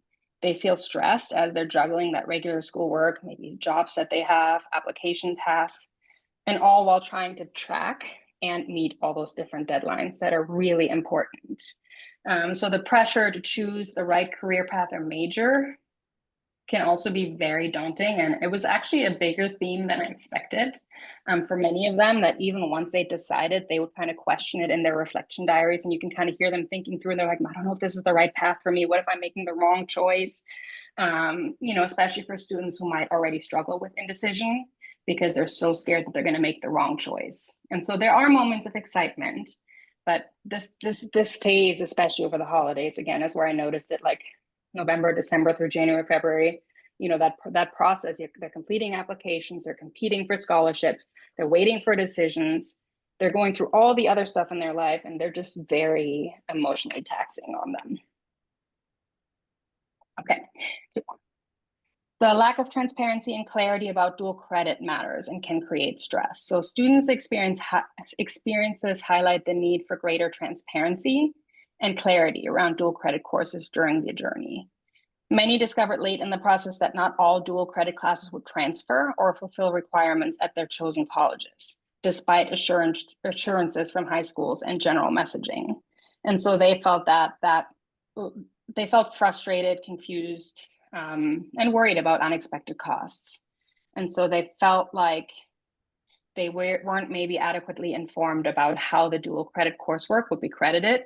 They feel stressed as they're juggling that regular schoolwork, maybe jobs that they have, application tasks, and all while trying to track and meet all those different deadlines that are really important. So the pressure to choose the right career path or major can also be very daunting. And it was actually a bigger theme than I expected for many of them, that even once they decided, they would kind of question it in their reflection diaries. And you can kind of hear them thinking through, and they're like, I don't know if this is the right path for me. What if I'm making the wrong choice? Especially for students who might already struggle with indecision because they're so scared that they're going to make the wrong choice. And so there are moments of excitement, but this phase, especially over the holidays, again, is where I noticed it, like November, December through January, February, that process, they're completing applications, they're competing for scholarships, they're waiting for decisions, they're going through all the other stuff in their life, and they're just very emotionally taxing on them. Okay. The lack of transparency and clarity about dual credit matters and can create stress. So students' experiences highlight the need for greater transparency and clarity around dual credit courses during the journey. Many discovered late in the process that not all dual credit classes would transfer or fulfill requirements at their chosen colleges, despite assurances from high schools and general messaging. And so they felt they felt frustrated, confused, and worried about unexpected costs. And so they felt like they weren't maybe adequately informed about how the dual credit coursework would be credited,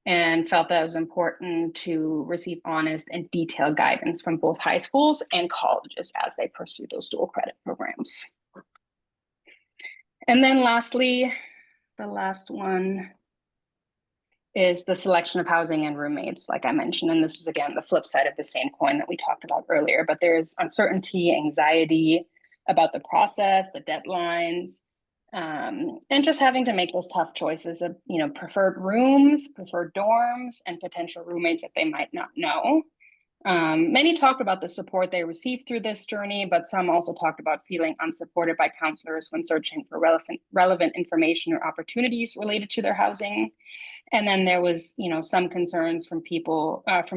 and felt that it was important to receive honest and detailed guidance from both high schools and colleges as they pursue those dual credit programs. And then lastly, the last one is the selection of housing and roommates, like I mentioned. And this is, again, the flip side of the same coin that we talked about earlier. But there's uncertainty, anxiety about the process, the deadlines, and just having to make those tough choices of, preferred rooms, preferred dorms, and potential roommates that they might not know. Many talked about the support they received through this journey, but some also talked about feeling unsupported by counselors when searching for relevant information or opportunities related to their housing. And then there was, some concerns from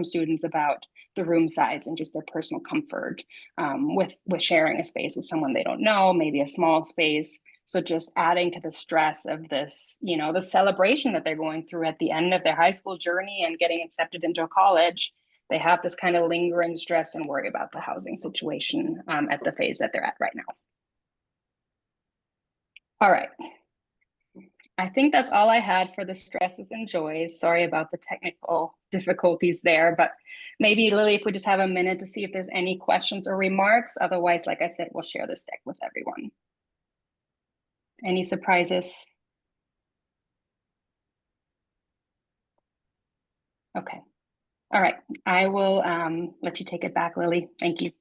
students about the room size and just their personal comfort with sharing a space with someone they don't know, maybe a small space. So just adding to the stress of this, the celebration that they're going through at the end of their high school journey and getting accepted into a college, they have this kind of lingering stress and worry about the housing situation at the phase that they're at right now. All right. I think that's all I had for the stresses and joys. Sorry about the technical difficulties there, but maybe, Lily, if we just have a minute to see if there's any questions or remarks. Otherwise, like I said, we'll share this deck with everyone. Any surprises? Okay. All right. I will let you take it back, Lily. Thank you.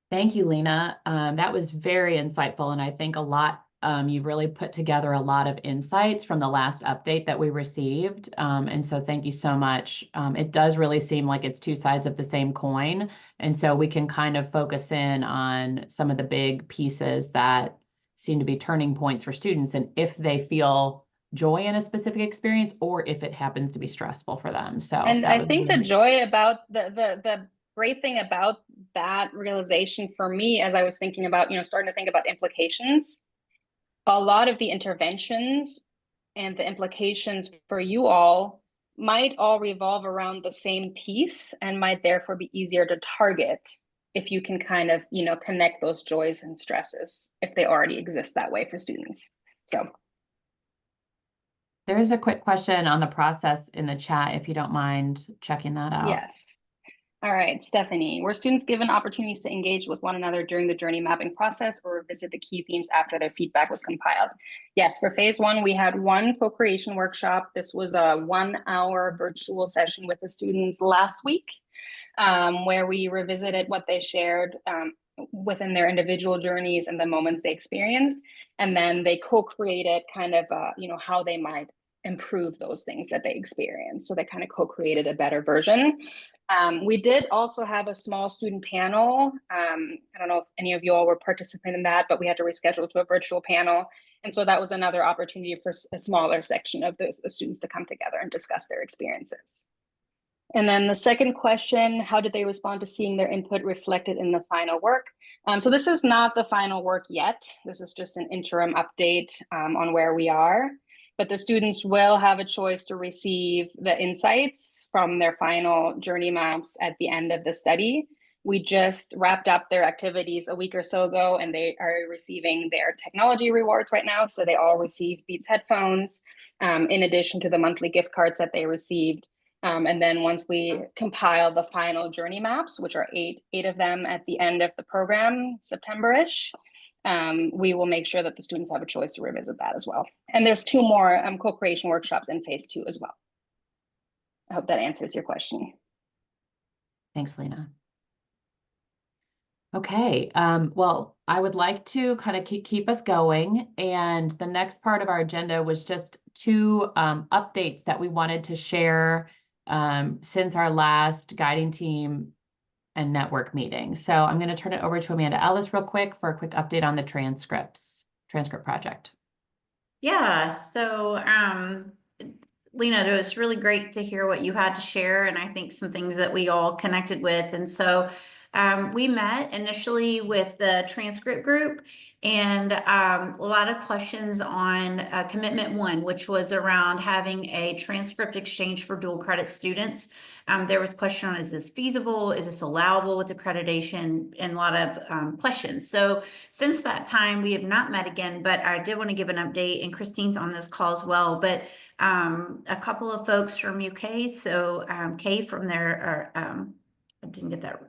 Thank you, Lena. That was very insightful, and I think a lot You've really put together a lot of insights from the last update that we received. And so thank you so much. It does really seem like it's two sides of the same coin. And so we can kind of focus in on some of the big pieces that seem to be turning points for students, and if they feel joy in a specific experience or if it happens to be stressful for them. So And that I was think the really joy about the great thing about that realization for me, as I was thinking about, starting to think about implications, a lot of the interventions and the implications for you all might all revolve around the same piece and might therefore be easier to target if you can kind of, connect those joys and stresses if they already exist that way for students. So There is a quick question on the process in the chat, if you don't mind checking that out. yes. All right, Stephanie, were students given opportunities to engage with one another during the journey mapping process or revisit the key themes after their feedback was compiled? Yes, for phase one, we had one co-creation workshop. This was a 1 hour virtual session with the students last week, where we revisited what they shared within their individual journeys and the moments they experienced. And then they co-created kind of, how they might improve those things that they experienced. So they kind of co-created a better version. We did also have a small student panel. I don't know if any of you all were participating in that, but we had to reschedule to a virtual panel. And so that was another opportunity for a smaller section of the students to come together and discuss their experiences. And then the second question, how did they respond to seeing their input reflected in the final work? So this is not the final work yet. This is just an interim update on where we are. But the students will have a choice to receive the insights from their final journey maps at the end of the study. We just wrapped up their activities a week or so ago, and they are receiving their technology rewards right now. So they all receive Beats headphones, in addition to the monthly gift cards that they received. And then once we compile the final journey maps, which are eight of them at the end of the program, September-ish, we will make sure that the students have a choice to revisit that as well. And there's 2 more co-creation workshops in phase 2 as well. I hope that answers your question. Thanks, Lena. Okay, well, I would like to kind of keep us going. And the next part of our agenda was just 2 updates that we wanted to share since our last guiding team and network meeting. So I'm going to turn it over to Amanda Ellis real quick for a quick update on the transcript project. Yeah, so Lena, it was really great to hear what you had to share, and I think some things that we all connected with. And so we met initially with the transcript group, and a lot of questions on commitment 1, which was around having a transcript exchange for dual credit students. There was a question on, is this feasible? Is this allowable with accreditation? And a lot of questions. So since that time, we have not met again, but I did want to give an update, and Christine's on this call as well. But a couple of folks from UK, so Kay from there, I didn't get that,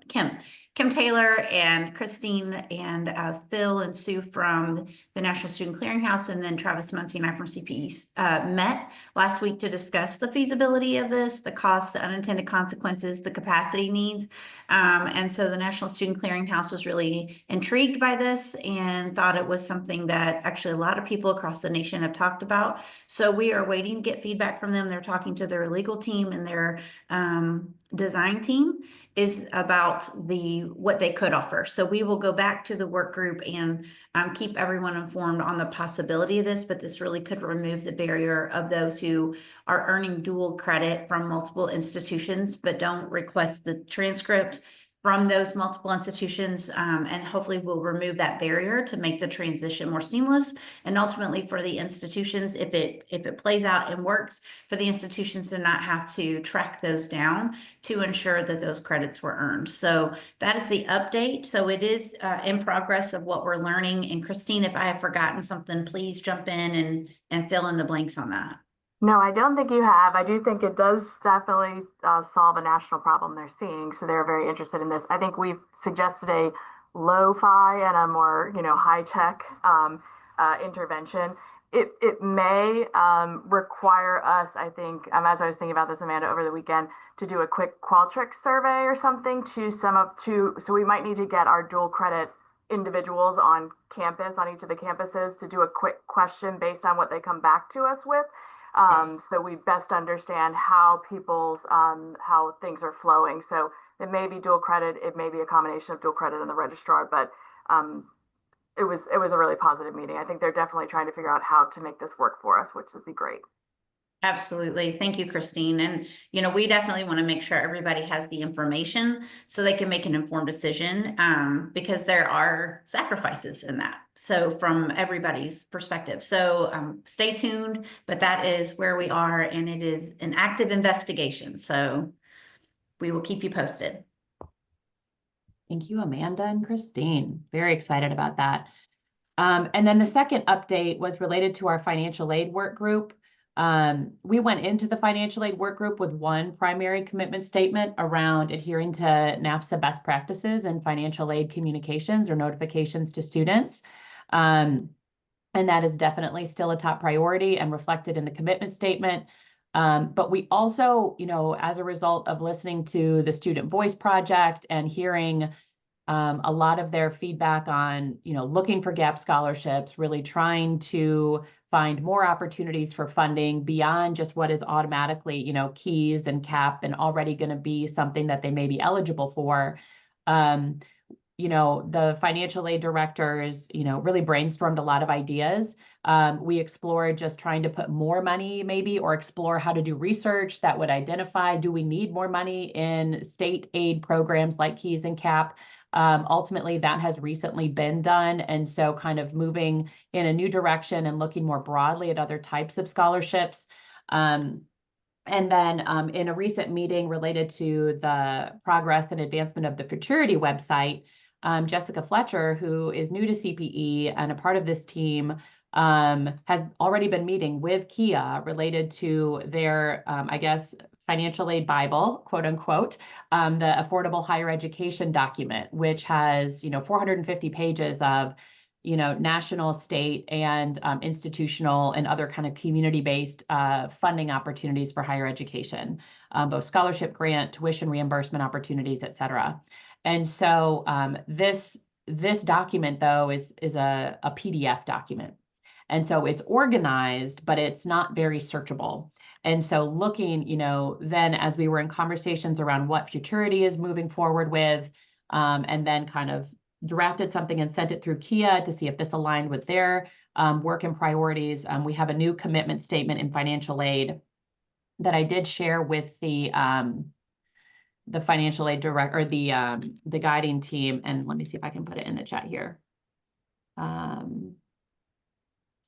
Kim Taylor and Christine and Phil and Sue from the National Student Clearinghouse, and then Travis Muncie and I from CPE met last week to discuss the feasibility of this, the costs, the unintended consequences, the capacity needs. And so the National Student Clearinghouse was really intrigued by this and thought it was something that actually a lot of people across the nation have talked about. So we are waiting to get feedback from them. They're talking to their legal team and their design team is about what they could offer. So we will go back to the work group and keep everyone informed on the possibility of this, but this really could remove the barrier of those who are earning dual credit from multiple institutions, but don't request the transcript from those multiple institutions, and hopefully will remove that barrier to make the transition more seamless. And ultimately for the institutions, if it plays out and works, for the institutions to not have to track those down to ensure that those credits were earned. So that is the update. So it is in progress of what we're learning. And Christine, if I have forgotten something, please jump in and fill in the blanks on that. No, I don't think you have. I do think it does definitely solve a national problem they're seeing. So they're very interested in this. I think we've suggested a lo-fi and a more, high-tech intervention. It may require us, I think, as I was thinking about this, Amanda, over the weekend, to do a quick Qualtrics survey or something so we might need to get our dual credit individuals on campus, on each of the campuses, to do a quick question based on what they come back to us with. Yes. So we best understand how how things are flowing. So it may be dual credit, it may be a combination of dual credit and the registrar, but it was a really positive meeting. I think they're definitely trying to figure out how to make this work for us, which would be great. Absolutely. Thank you, Christine. And, we definitely want to make sure everybody has the information so they can make an informed decision, because there are sacrifices in that. So from everybody's perspective. So stay tuned, but that is where we are, and it is an active investigation. So we will keep you posted. Thank you, Amanda and Christine. Very excited about that. And then the second update was related to our financial aid work group. We went into the financial aid work group with one primary commitment statement around adhering to NAFSA best practices and financial aid communications or notifications to students. And that is definitely still a top priority and reflected in the commitment statement. But we also, as a result of listening to the Student Voice Project and hearing a lot of their feedback on, looking for gap scholarships, really trying to find more opportunities for funding beyond just what is automatically, keys and CAP and already going to be something that they may be eligible for. The financial aid directors, really brainstormed a lot of ideas. We explored just trying to put more money maybe, or explore how to do research that would identify, do we need more money in state aid programs like KEYS and CAP? Ultimately, that has recently been done. And so kind of moving in a new direction and looking more broadly at other types of scholarships. And then in a recent meeting related to the progress and advancement of the Futurity website, Jessica Fletcher, who is new to CPE and a part of this team, has already been meeting with Kia related to their, financial aid Bible, quote unquote, the Affordable Higher Education document, which has, 450 pages of, national, state, and institutional and other kind of community-based funding opportunities for higher education, both scholarship, grant, tuition reimbursement opportunities, et cetera. And so this document, though, is a PDF document. And so it's organized, but it's not very searchable. And so looking, then as we were in conversations around what Futurity is moving forward with, and then kind of drafted something and sent it through Kia to see if this aligned with their work and priorities. We have a new commitment statement in financial aid that I did share with the financial aid director, or the guiding team. And let me see if I can put it in the chat here.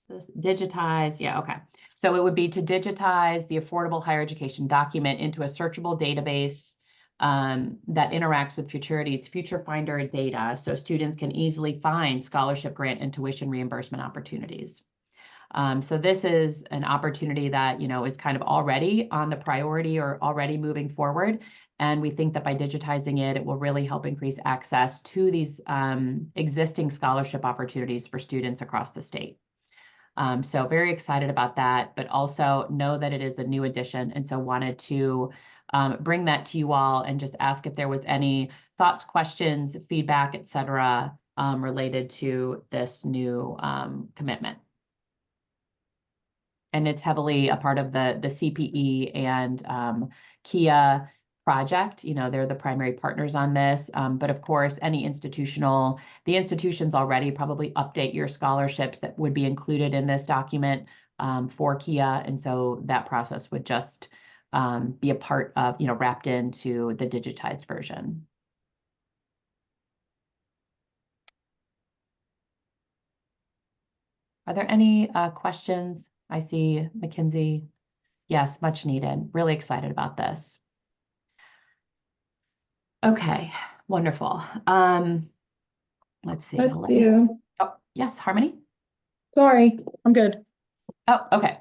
So digitize, yeah, okay. So it would be to digitize the Affordable Higher Education document into a searchable database that interacts with Futurity's Future Finder data, so students can easily find scholarship, grant, and tuition reimbursement opportunities. So this is an opportunity that, is kind of already on the priority or already moving forward. And we think that by digitizing it, it will really help increase access to these existing scholarship opportunities for students across the state. So very excited about that, but also know that it is a new addition. And so wanted to bring that to you all and just ask if there was any thoughts, questions, feedback, et cetera, related to this new commitment. And it's heavily a part of the CPE and Kia project. They're the primary partners on this. But of course, the institutions already probably update your scholarships that would be included in this document for Kia. And so that process would just be a part of, wrapped into the digitized version. Are there any questions? I see Mackenzie. Yes, much needed. Really excited about this. Okay, wonderful. Let's see. Bless you. Oh, yes, Harmony. Sorry, I'm good. Oh, okay.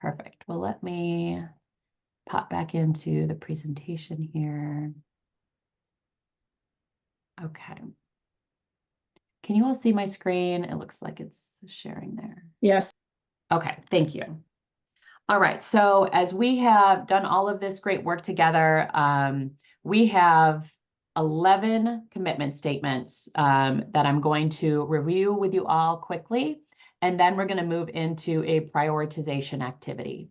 Perfect. Well, let me pop back into the presentation here. Okay. Can you all see my screen? It looks like it's sharing there. Yes. Okay, thank you. All right, so as we have done all of this great work together, we have 11 commitment statements that I'm going to review with you all quickly, and then we're going to move into a prioritization activity.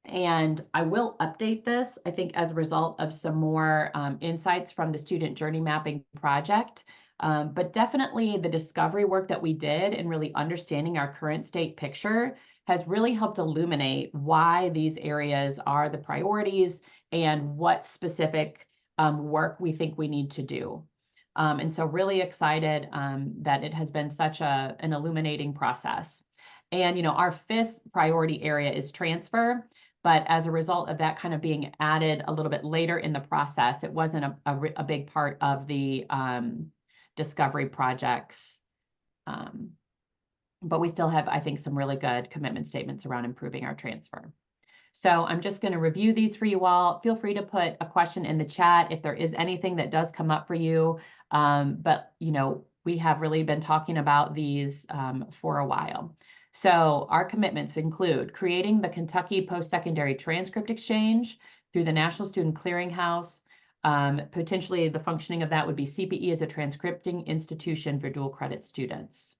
And I will update this, I think, as a result of some more insights from the student journey mapping project. But definitely the discovery work that we did in really understanding our current state picture has really helped illuminate why these areas are the priorities and what specific work we think we need to do. And so really excited that it has been such an illuminating process. And, our 5th priority area is transfer. But as a result of that kind of being added a little bit later in the process, it wasn't a big part of the discovery projects. But we still have, I think, some really good commitment statements around improving our transfer. So I'm just going to review these for you all. Feel free to put a question in the chat if there is anything that does come up for you. But, we have really been talking about these for a while. So our commitments include creating the Kentucky Post-Secondary Transcript Exchange through the National Student Clearinghouse. Potentially the functioning of that would be CPE as a transcripting institution for dual credit students.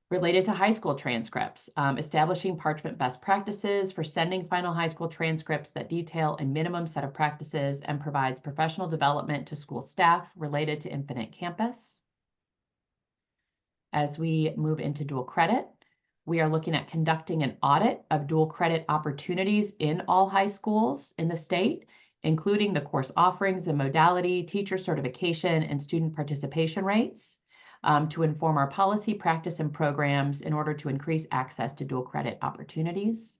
Related to high school transcripts, establishing parchment best practices for sending final high school transcripts that detail a minimum set of practices and provides professional development to school staff related to Infinite Campus. As we move into dual credit, we are looking at conducting an audit of dual credit opportunities in all high schools in the state, including the course offerings and modality, teacher certification, and student participation rates, to inform our policy, practice, and programs in order to increase access to dual credit opportunities.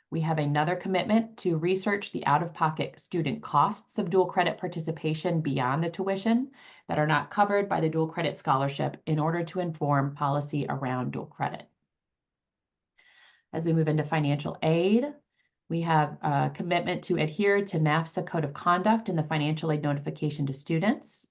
We have another commitment to research the out-of-pocket student costs of dual credit participation beyond the tuition that are not covered by the dual credit scholarship in order to inform policy around dual credit. As we move into financial aid, we have a commitment to adhere to NAFSA Code of Conduct in the financial aid notification to students.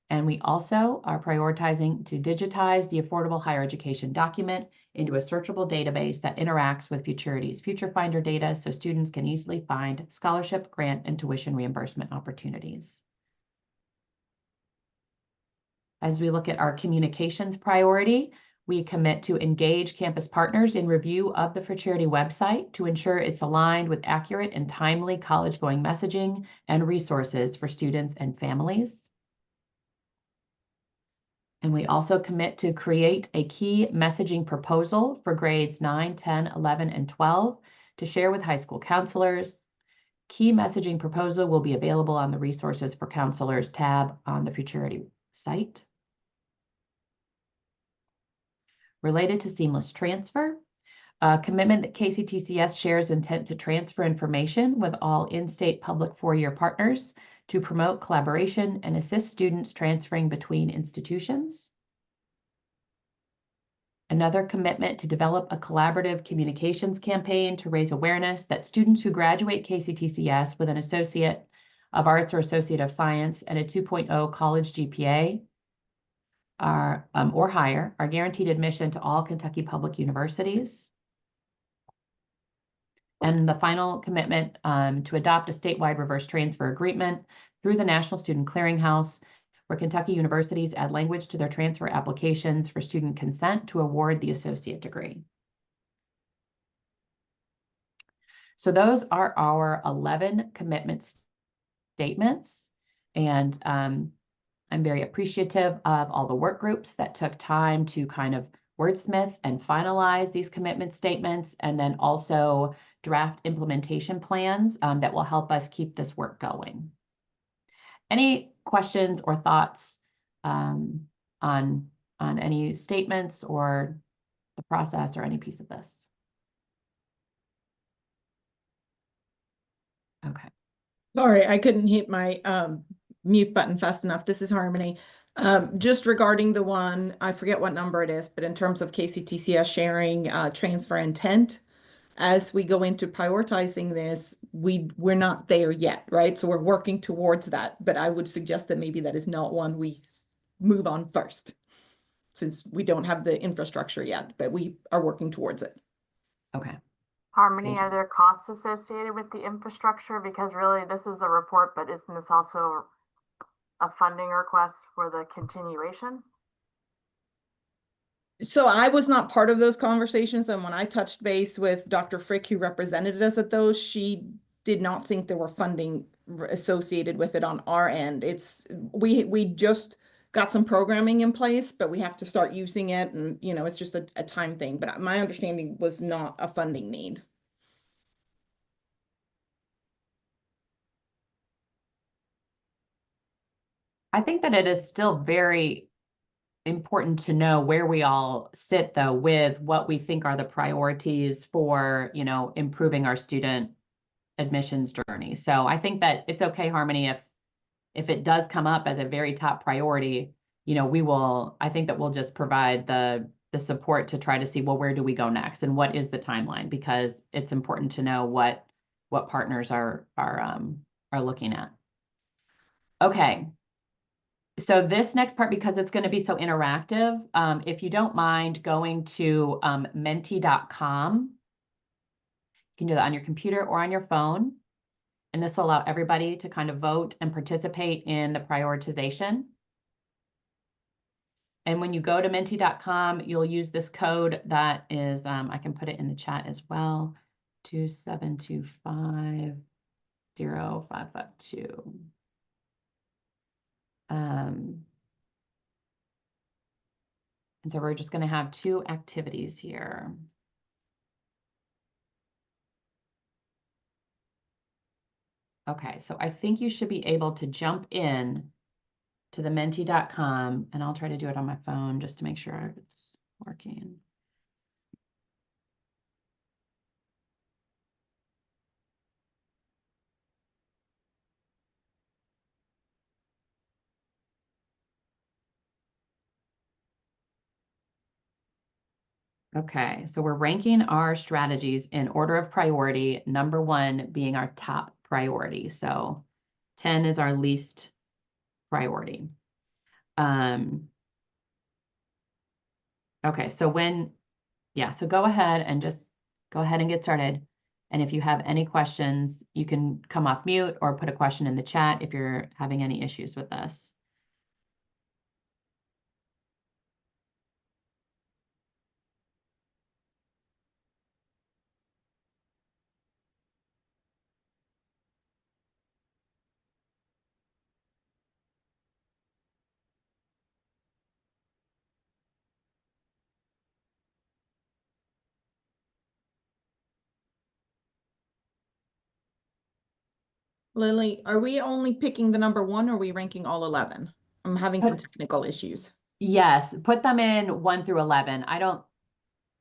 And we also are prioritizing to digitize the Affordable Higher Education document into a searchable database that interacts with Futurity's Future Finder data so students can easily find scholarship, grant, and tuition reimbursement opportunities. As we look at our communications priority, we commit to engage campus partners in review of the Futurity website to ensure it's aligned with accurate and timely college-going messaging and resources for students and families. And we also commit to create a key messaging proposal for grades 9, 10, 11, and 12 to share with high school counselors. Key messaging proposal will be available on the Resources for Counselors tab on the Futurity site. Related to seamless transfer, a commitment that KCTCS shares intent to transfer information with all in-state public four-year partners to promote collaboration and assist students transferring between institutions. Another commitment to develop a collaborative communications campaign to raise awareness that students who graduate KCTCS with an Associate of Arts or Associate of Science and a 2.0 college GPA are, or higher are guaranteed admission to all Kentucky public universities. And the final commitment to adopt a statewide reverse transfer agreement through the National Student Clearinghouse, where Kentucky universities add language to their transfer applications for student consent to award the associate degree. So those are our 11 commitment statements. And I'm very appreciative of all the work groups that took time to kind of wordsmith and finalize these commitment statements, and then also draft implementation plans that will help us keep this work going. Any questions or thoughts on any statements or the process or any piece of this? Okay. Sorry, I couldn't hit my mute button fast enough. This is Harmony. Just regarding the one, I forget what number it is, but in terms of KCTCS sharing transfer intent, as we go into prioritizing this, we're not there yet, right? So we're working towards that, but I would suggest that maybe that is not one we move on first, since we don't have the infrastructure yet, but we are working towards it. Okay. Harmony, are there costs associated with the infrastructure? Because really, this is the report, but isn't this also a funding request for the continuation? So I was not part of those conversations, and when I touched base with Dr. Frick, who represented us at those, she did not think there were funding associated with it on our end. We just got some programming in place, but we have to start using it, and it's just a time thing. But my understanding was not a funding need. I think that it is still very important to know where we all sit, though, with what we think are the priorities for, improving our student admissions journey. So I think that it's okay, Harmony, if it does come up as a very top priority, I think that we'll just provide the support to try to see, well, where do we go next and what is the timeline? Because it's important to know what partners are looking at. Okay. So this next part, because it's going to be so interactive, if you don't mind going to menti.com, you can do that on your computer or on your phone. And this will allow everybody to kind of vote and participate in the prioritization. And when you go to menti.com, you'll use this code that is, I can put it in the chat as well, 272505552. And so we're just going to have 2 activities here. Okay, so I think you should be able to jump in to the menti.com, and I'll try to do it on my phone just to make sure it's working. Okay, so we're ranking our strategies in order of priority, number 1 being our top priority. So 10 is our least priority. Okay, so so go ahead and get started. And if you have any questions, you can come off mute or put a question in the chat if you're having any issues with this. Lily, are we only picking the number 1 or are we ranking all 11? I'm having some technical issues. Yes, put them in 1 through 11.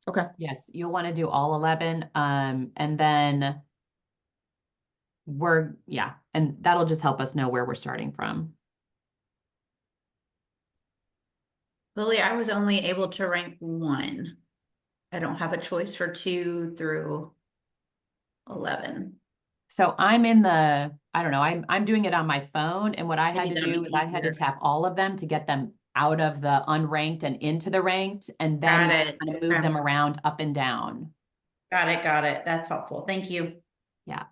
Okay. Yes, you'll want to do all 11. And then and that'll just help us know where we're starting from. Lily, I was only able to rank 1. I don't have a choice for 2 through 11. So I'm in I don't know, I'm doing it on my phone, and what I had Maybe to that'd do be is I had to easier. tap all of them to get them out of the unranked and into the ranked, and then Got it. kind of move them around up and down. Got it. Got it. That's helpful. Thank you. Yeah.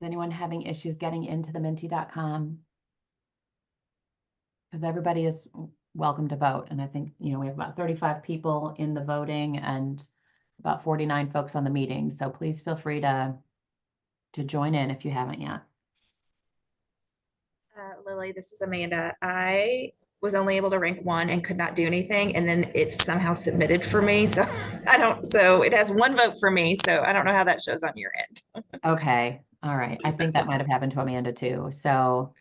anyone having issues getting into the Minty.com? Because everybody is welcome to vote. And I think, we have about 35 people in the voting and about 49 folks on the meeting. So please feel free to join in if you haven't yet. Lily, this is Amanda. I was only able to rank one and could not do anything, and then it's somehow submitted for me. So so it has one vote for me. So I don't know how that shows on your end. Okay. All right. I think that might have happened to Amanda too. So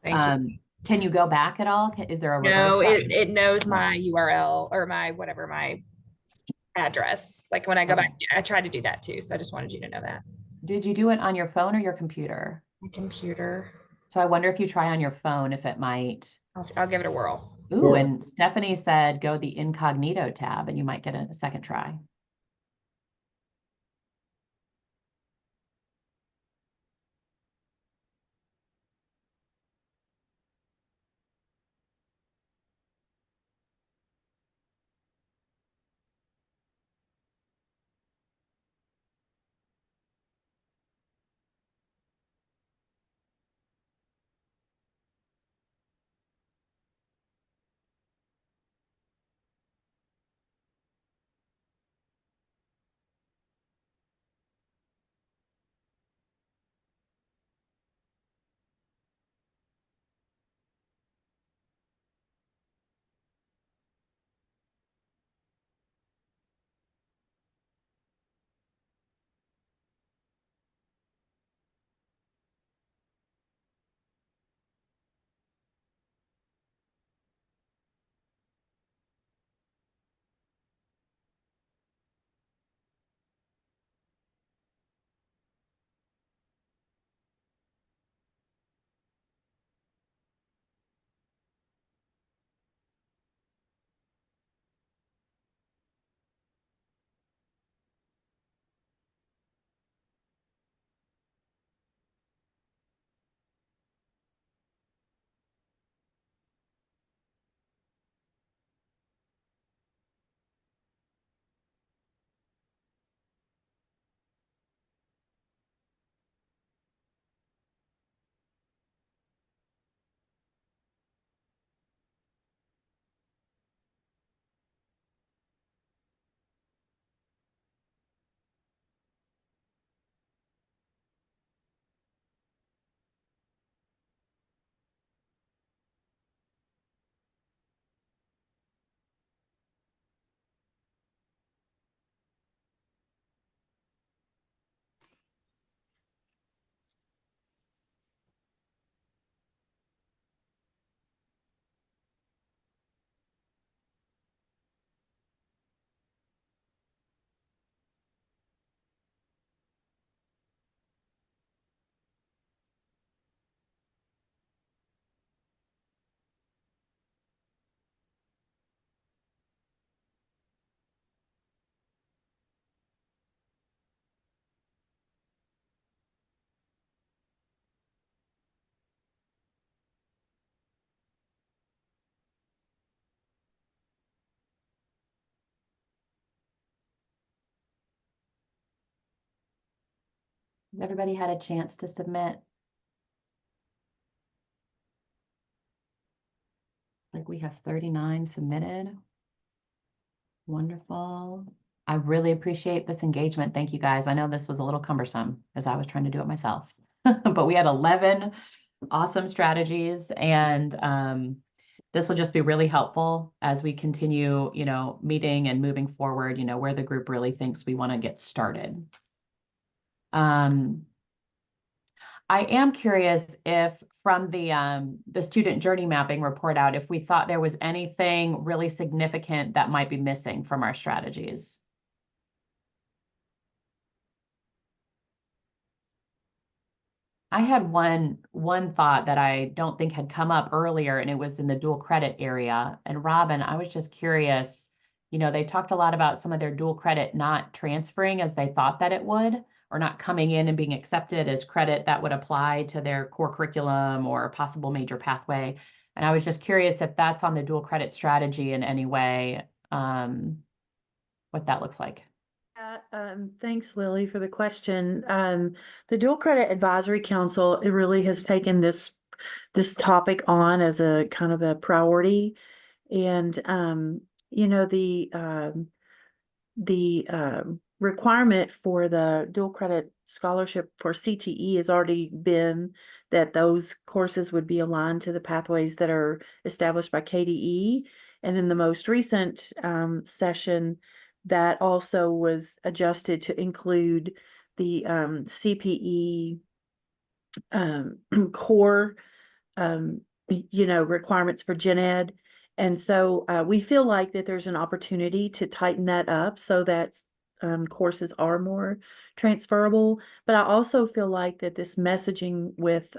Thank you. can you go back at all? Is there a reverse No, button? it knows my URL or my address. Like when I go back, I tried to do that too. So I just wanted you to know that. Did you do it on your phone or your computer? My computer. So I wonder if you try on your phone, if it might. I'll give it a whirl. Ooh, and Stephanie said go the incognito tab and you might get a second try. Everybody had a chance to submit. Like we have 39 submitted. Wonderful. I really appreciate this engagement. Thank you guys. I know this was a little cumbersome as I was trying to do it myself, but we had 11 awesome strategies and this will just be really helpful as we continue, meeting and moving forward, where the group really thinks we want to get started. I am curious if from the student journey mapping report out, if we thought there was anything really significant that might be missing from our strategies. I had one thought that I don't think had come up earlier, and it was in the dual credit area. And Robin, I was just curious, they talked a lot about some of their dual credit not transferring as they thought that it would, or not coming in and being accepted as credit that would apply to their core curriculum or a possible major pathway. And I was just curious if that's on the dual credit strategy in any way, what that looks like. Yeah, thanks, Lily, for the question. The Dual Credit Advisory Council, it really has taken this topic on as a kind of a priority. And you know, the requirement for the dual credit scholarship for CTE has already been that those courses would be aligned to the pathways that are established by KDE. And in the most recent session, that also was adjusted to include the CPE core you know, requirements for gen ed. And so we feel like that there's an opportunity to tighten that up so that courses are more transferable. But I also feel like that this messaging with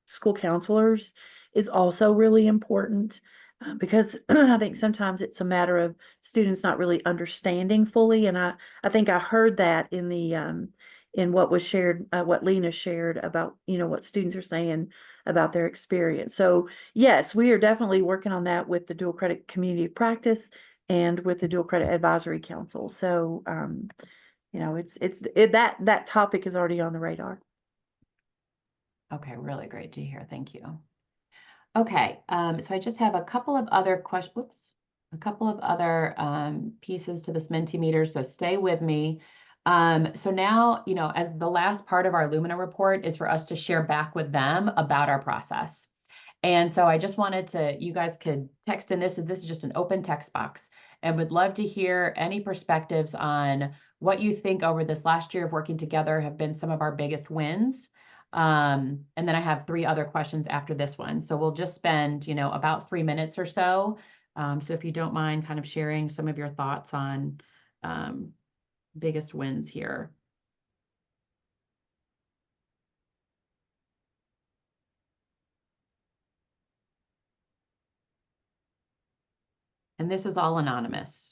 school counselors is also really important because I think sometimes it's a matter of students not really understanding fully. And I think I heard that in what was shared, what Lena shared about, you know, what students are saying about their experience. So yes, we are definitely working on that with the Dual Credit Community of Practice and with the Dual Credit Advisory Council. So, you know, that topic is already on the radar. Okay, really great to hear. Thank you. Okay, so I just have a couple of other questions, a couple of other pieces to this Mentimeter, so stay with me. So now, you know, as the last part of our Lumina report is for us to share back with them about our process. And so I just wanted to, you guys could text in this is just an open text box, and would love to hear any perspectives on what you think over this last year of working together have been some of our biggest wins. And then I have 3 other questions after this one. So we'll just spend, you know, about 3 minutes or so. So if you don't mind kind of sharing some of your thoughts on biggest wins here. And this is all anonymous.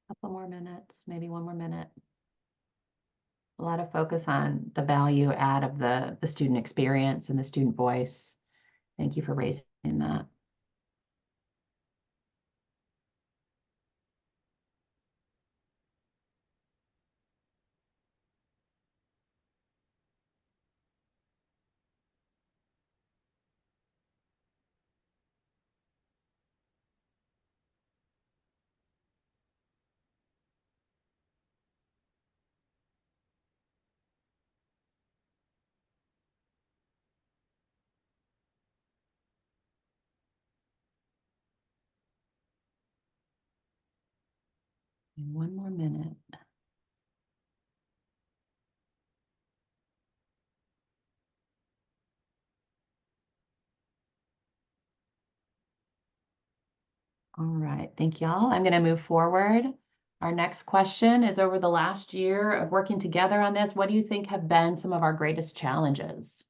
Couple more minutes, maybe 1 more minute. A lot of focus on the value add of the student experience and the student voice. Thank you for raising that. In 1 more minute. All right, thank y'all. I'm going to move forward. Our next question is over the last year of working together on this, what do you think have been some of our greatest challenges?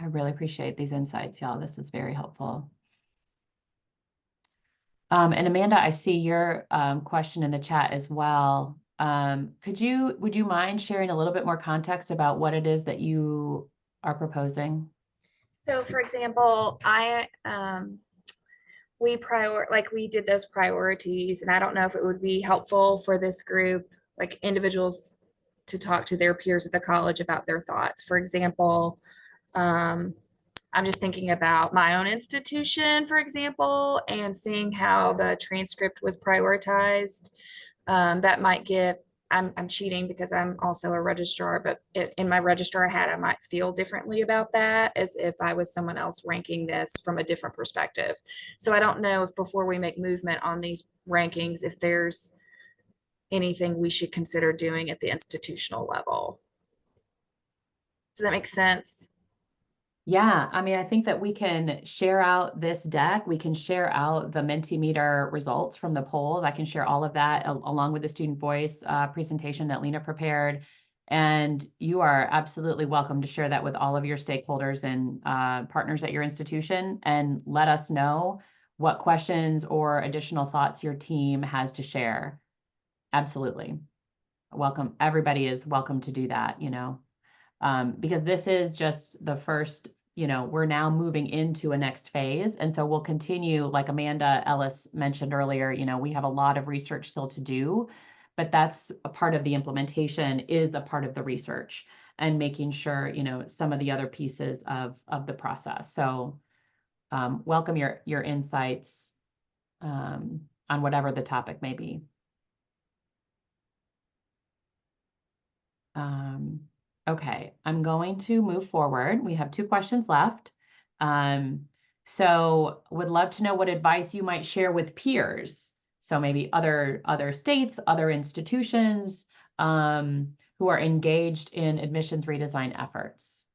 I really appreciate these insights, y'all. This is very helpful. And Amanda, I see your question in the chat as well. Would you mind sharing a little bit more context about what it is that you are proposing? So for example, we did those priorities, and I don't know if it would be helpful for this group, like individuals, to talk to their peers at the college about their thoughts. For example, I'm just thinking about my own institution, for example, and seeing how the transcript was prioritized. That might give, I'm cheating because I'm also a registrar, but in my registrar hat, I might feel differently about that as if I was someone else ranking this from a different perspective. So I don't know if before we make movement on these rankings, if there's anything we should consider doing at the institutional level. Does that make sense? Yeah, I mean, I think that we can share out this deck. We can share out the Mentimeter results from the polls. I can share all of that along with the student voice presentation that Lena prepared. And you are absolutely welcome to share that with all of your stakeholders and partners at your institution, and let us know what questions or additional thoughts your team has to share. Absolutely. Welcome. Everybody is welcome to do that, because this is just the first, we're now moving into a next phase. And so we'll continue, like Amanda Ellis mentioned earlier, we have a lot of research still to do, but that's a part of the implementation, is a part of the research and making sure, some of the other pieces of the process. So welcome your insights on whatever the topic may be. Okay, I'm going to move forward. We have 2 questions left. So would love to know what advice you might share with peers. So maybe other states, other institutions who are engaged in admissions redesign efforts.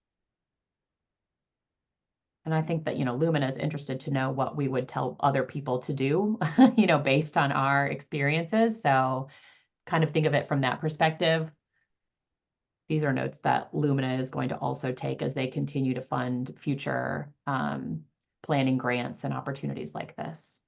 And I think that, Lumina is interested to know what we would tell other people to do, based on our experiences. So kind of think of it from that perspective. These are notes that Lumina is going to also take as they continue to fund future planning grants and opportunities like this.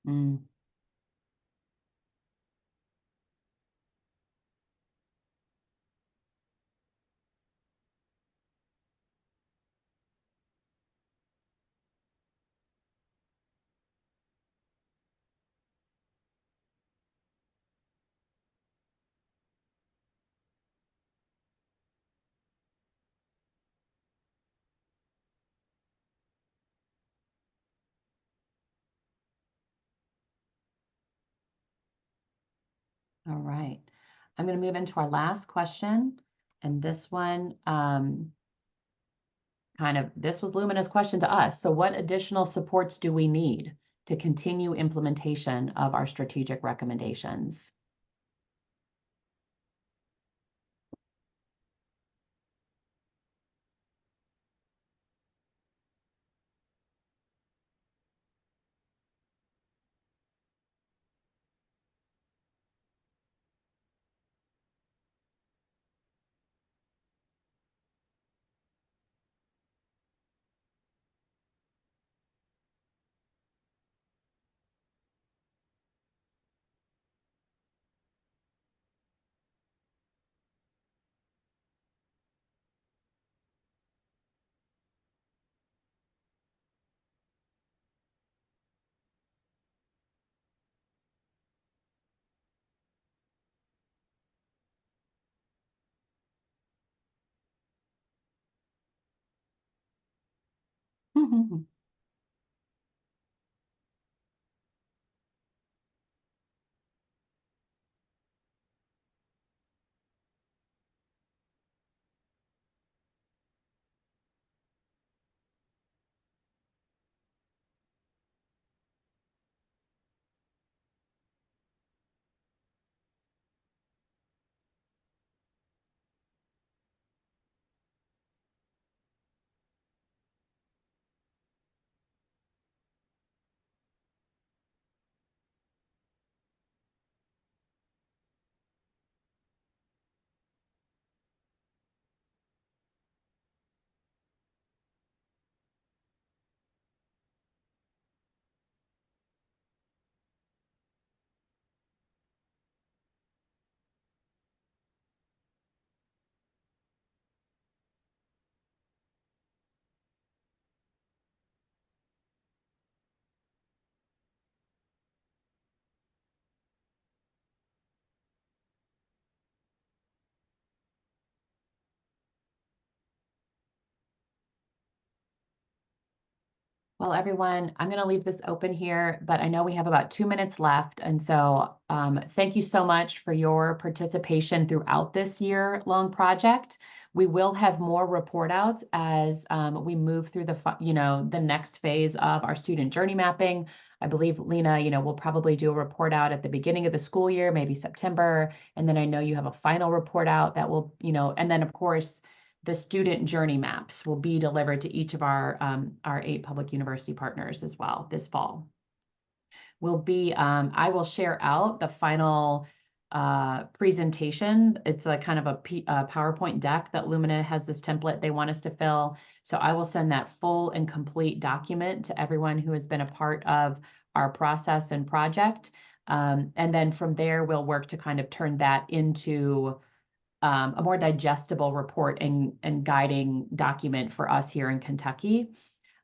Mm. All right. I'm going to move into our last question. And this one, this was Lumina's question to us. So what additional supports do we need to continue implementation of our strategic recommendations? Well, everyone, I'm going to leave this open here, but I know we have about 2 minutes left. And so thank you so much for your participation throughout this year-long project. We will have more report outs as we move through the next phase of our student journey mapping. I believe, Lena, we'll probably do a report out at the beginning of the school year, maybe September. And then I know you have a final report out that will, and then of course, the student journey maps will be delivered to each of our 8 public university partners as well this fall. I will share out the final presentation. It's a kind of a PowerPoint deck that Lumina has this template they want us to fill. So I will send that full and complete document to everyone who has been a part of our process and project. And then from there, we'll work to kind of turn that into a more digestible report and guiding document for us here in Kentucky.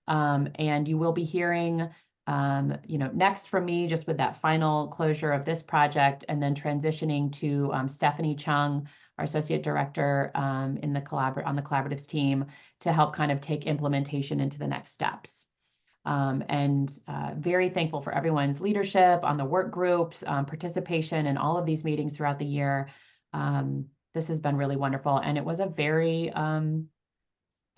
And you will be hearing, next from me just with that final closure of this project, and then transitioning to Stephanie Chung, our associate director on the collaboratives team, to help kind of take implementation into the next steps. Very thankful for everyone's leadership on the work groups, participation in all of these meetings throughout the year. This has been really wonderful, and it was a very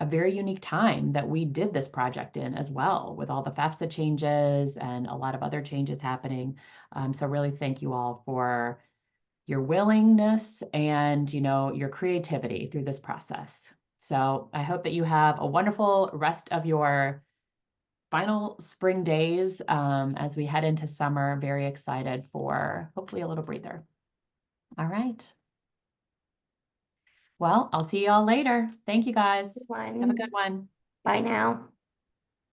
unique time that we did this project in as well, with all the FAFSA changes and a lot of other changes happening. So really thank you all for your willingness and your creativity through this process. So I hope that you have a wonderful rest of your final spring days as we head into summer. Very excited for hopefully a little breather. All right. Well, I'll see you all later. Thank you guys. Have a good one. Bye now.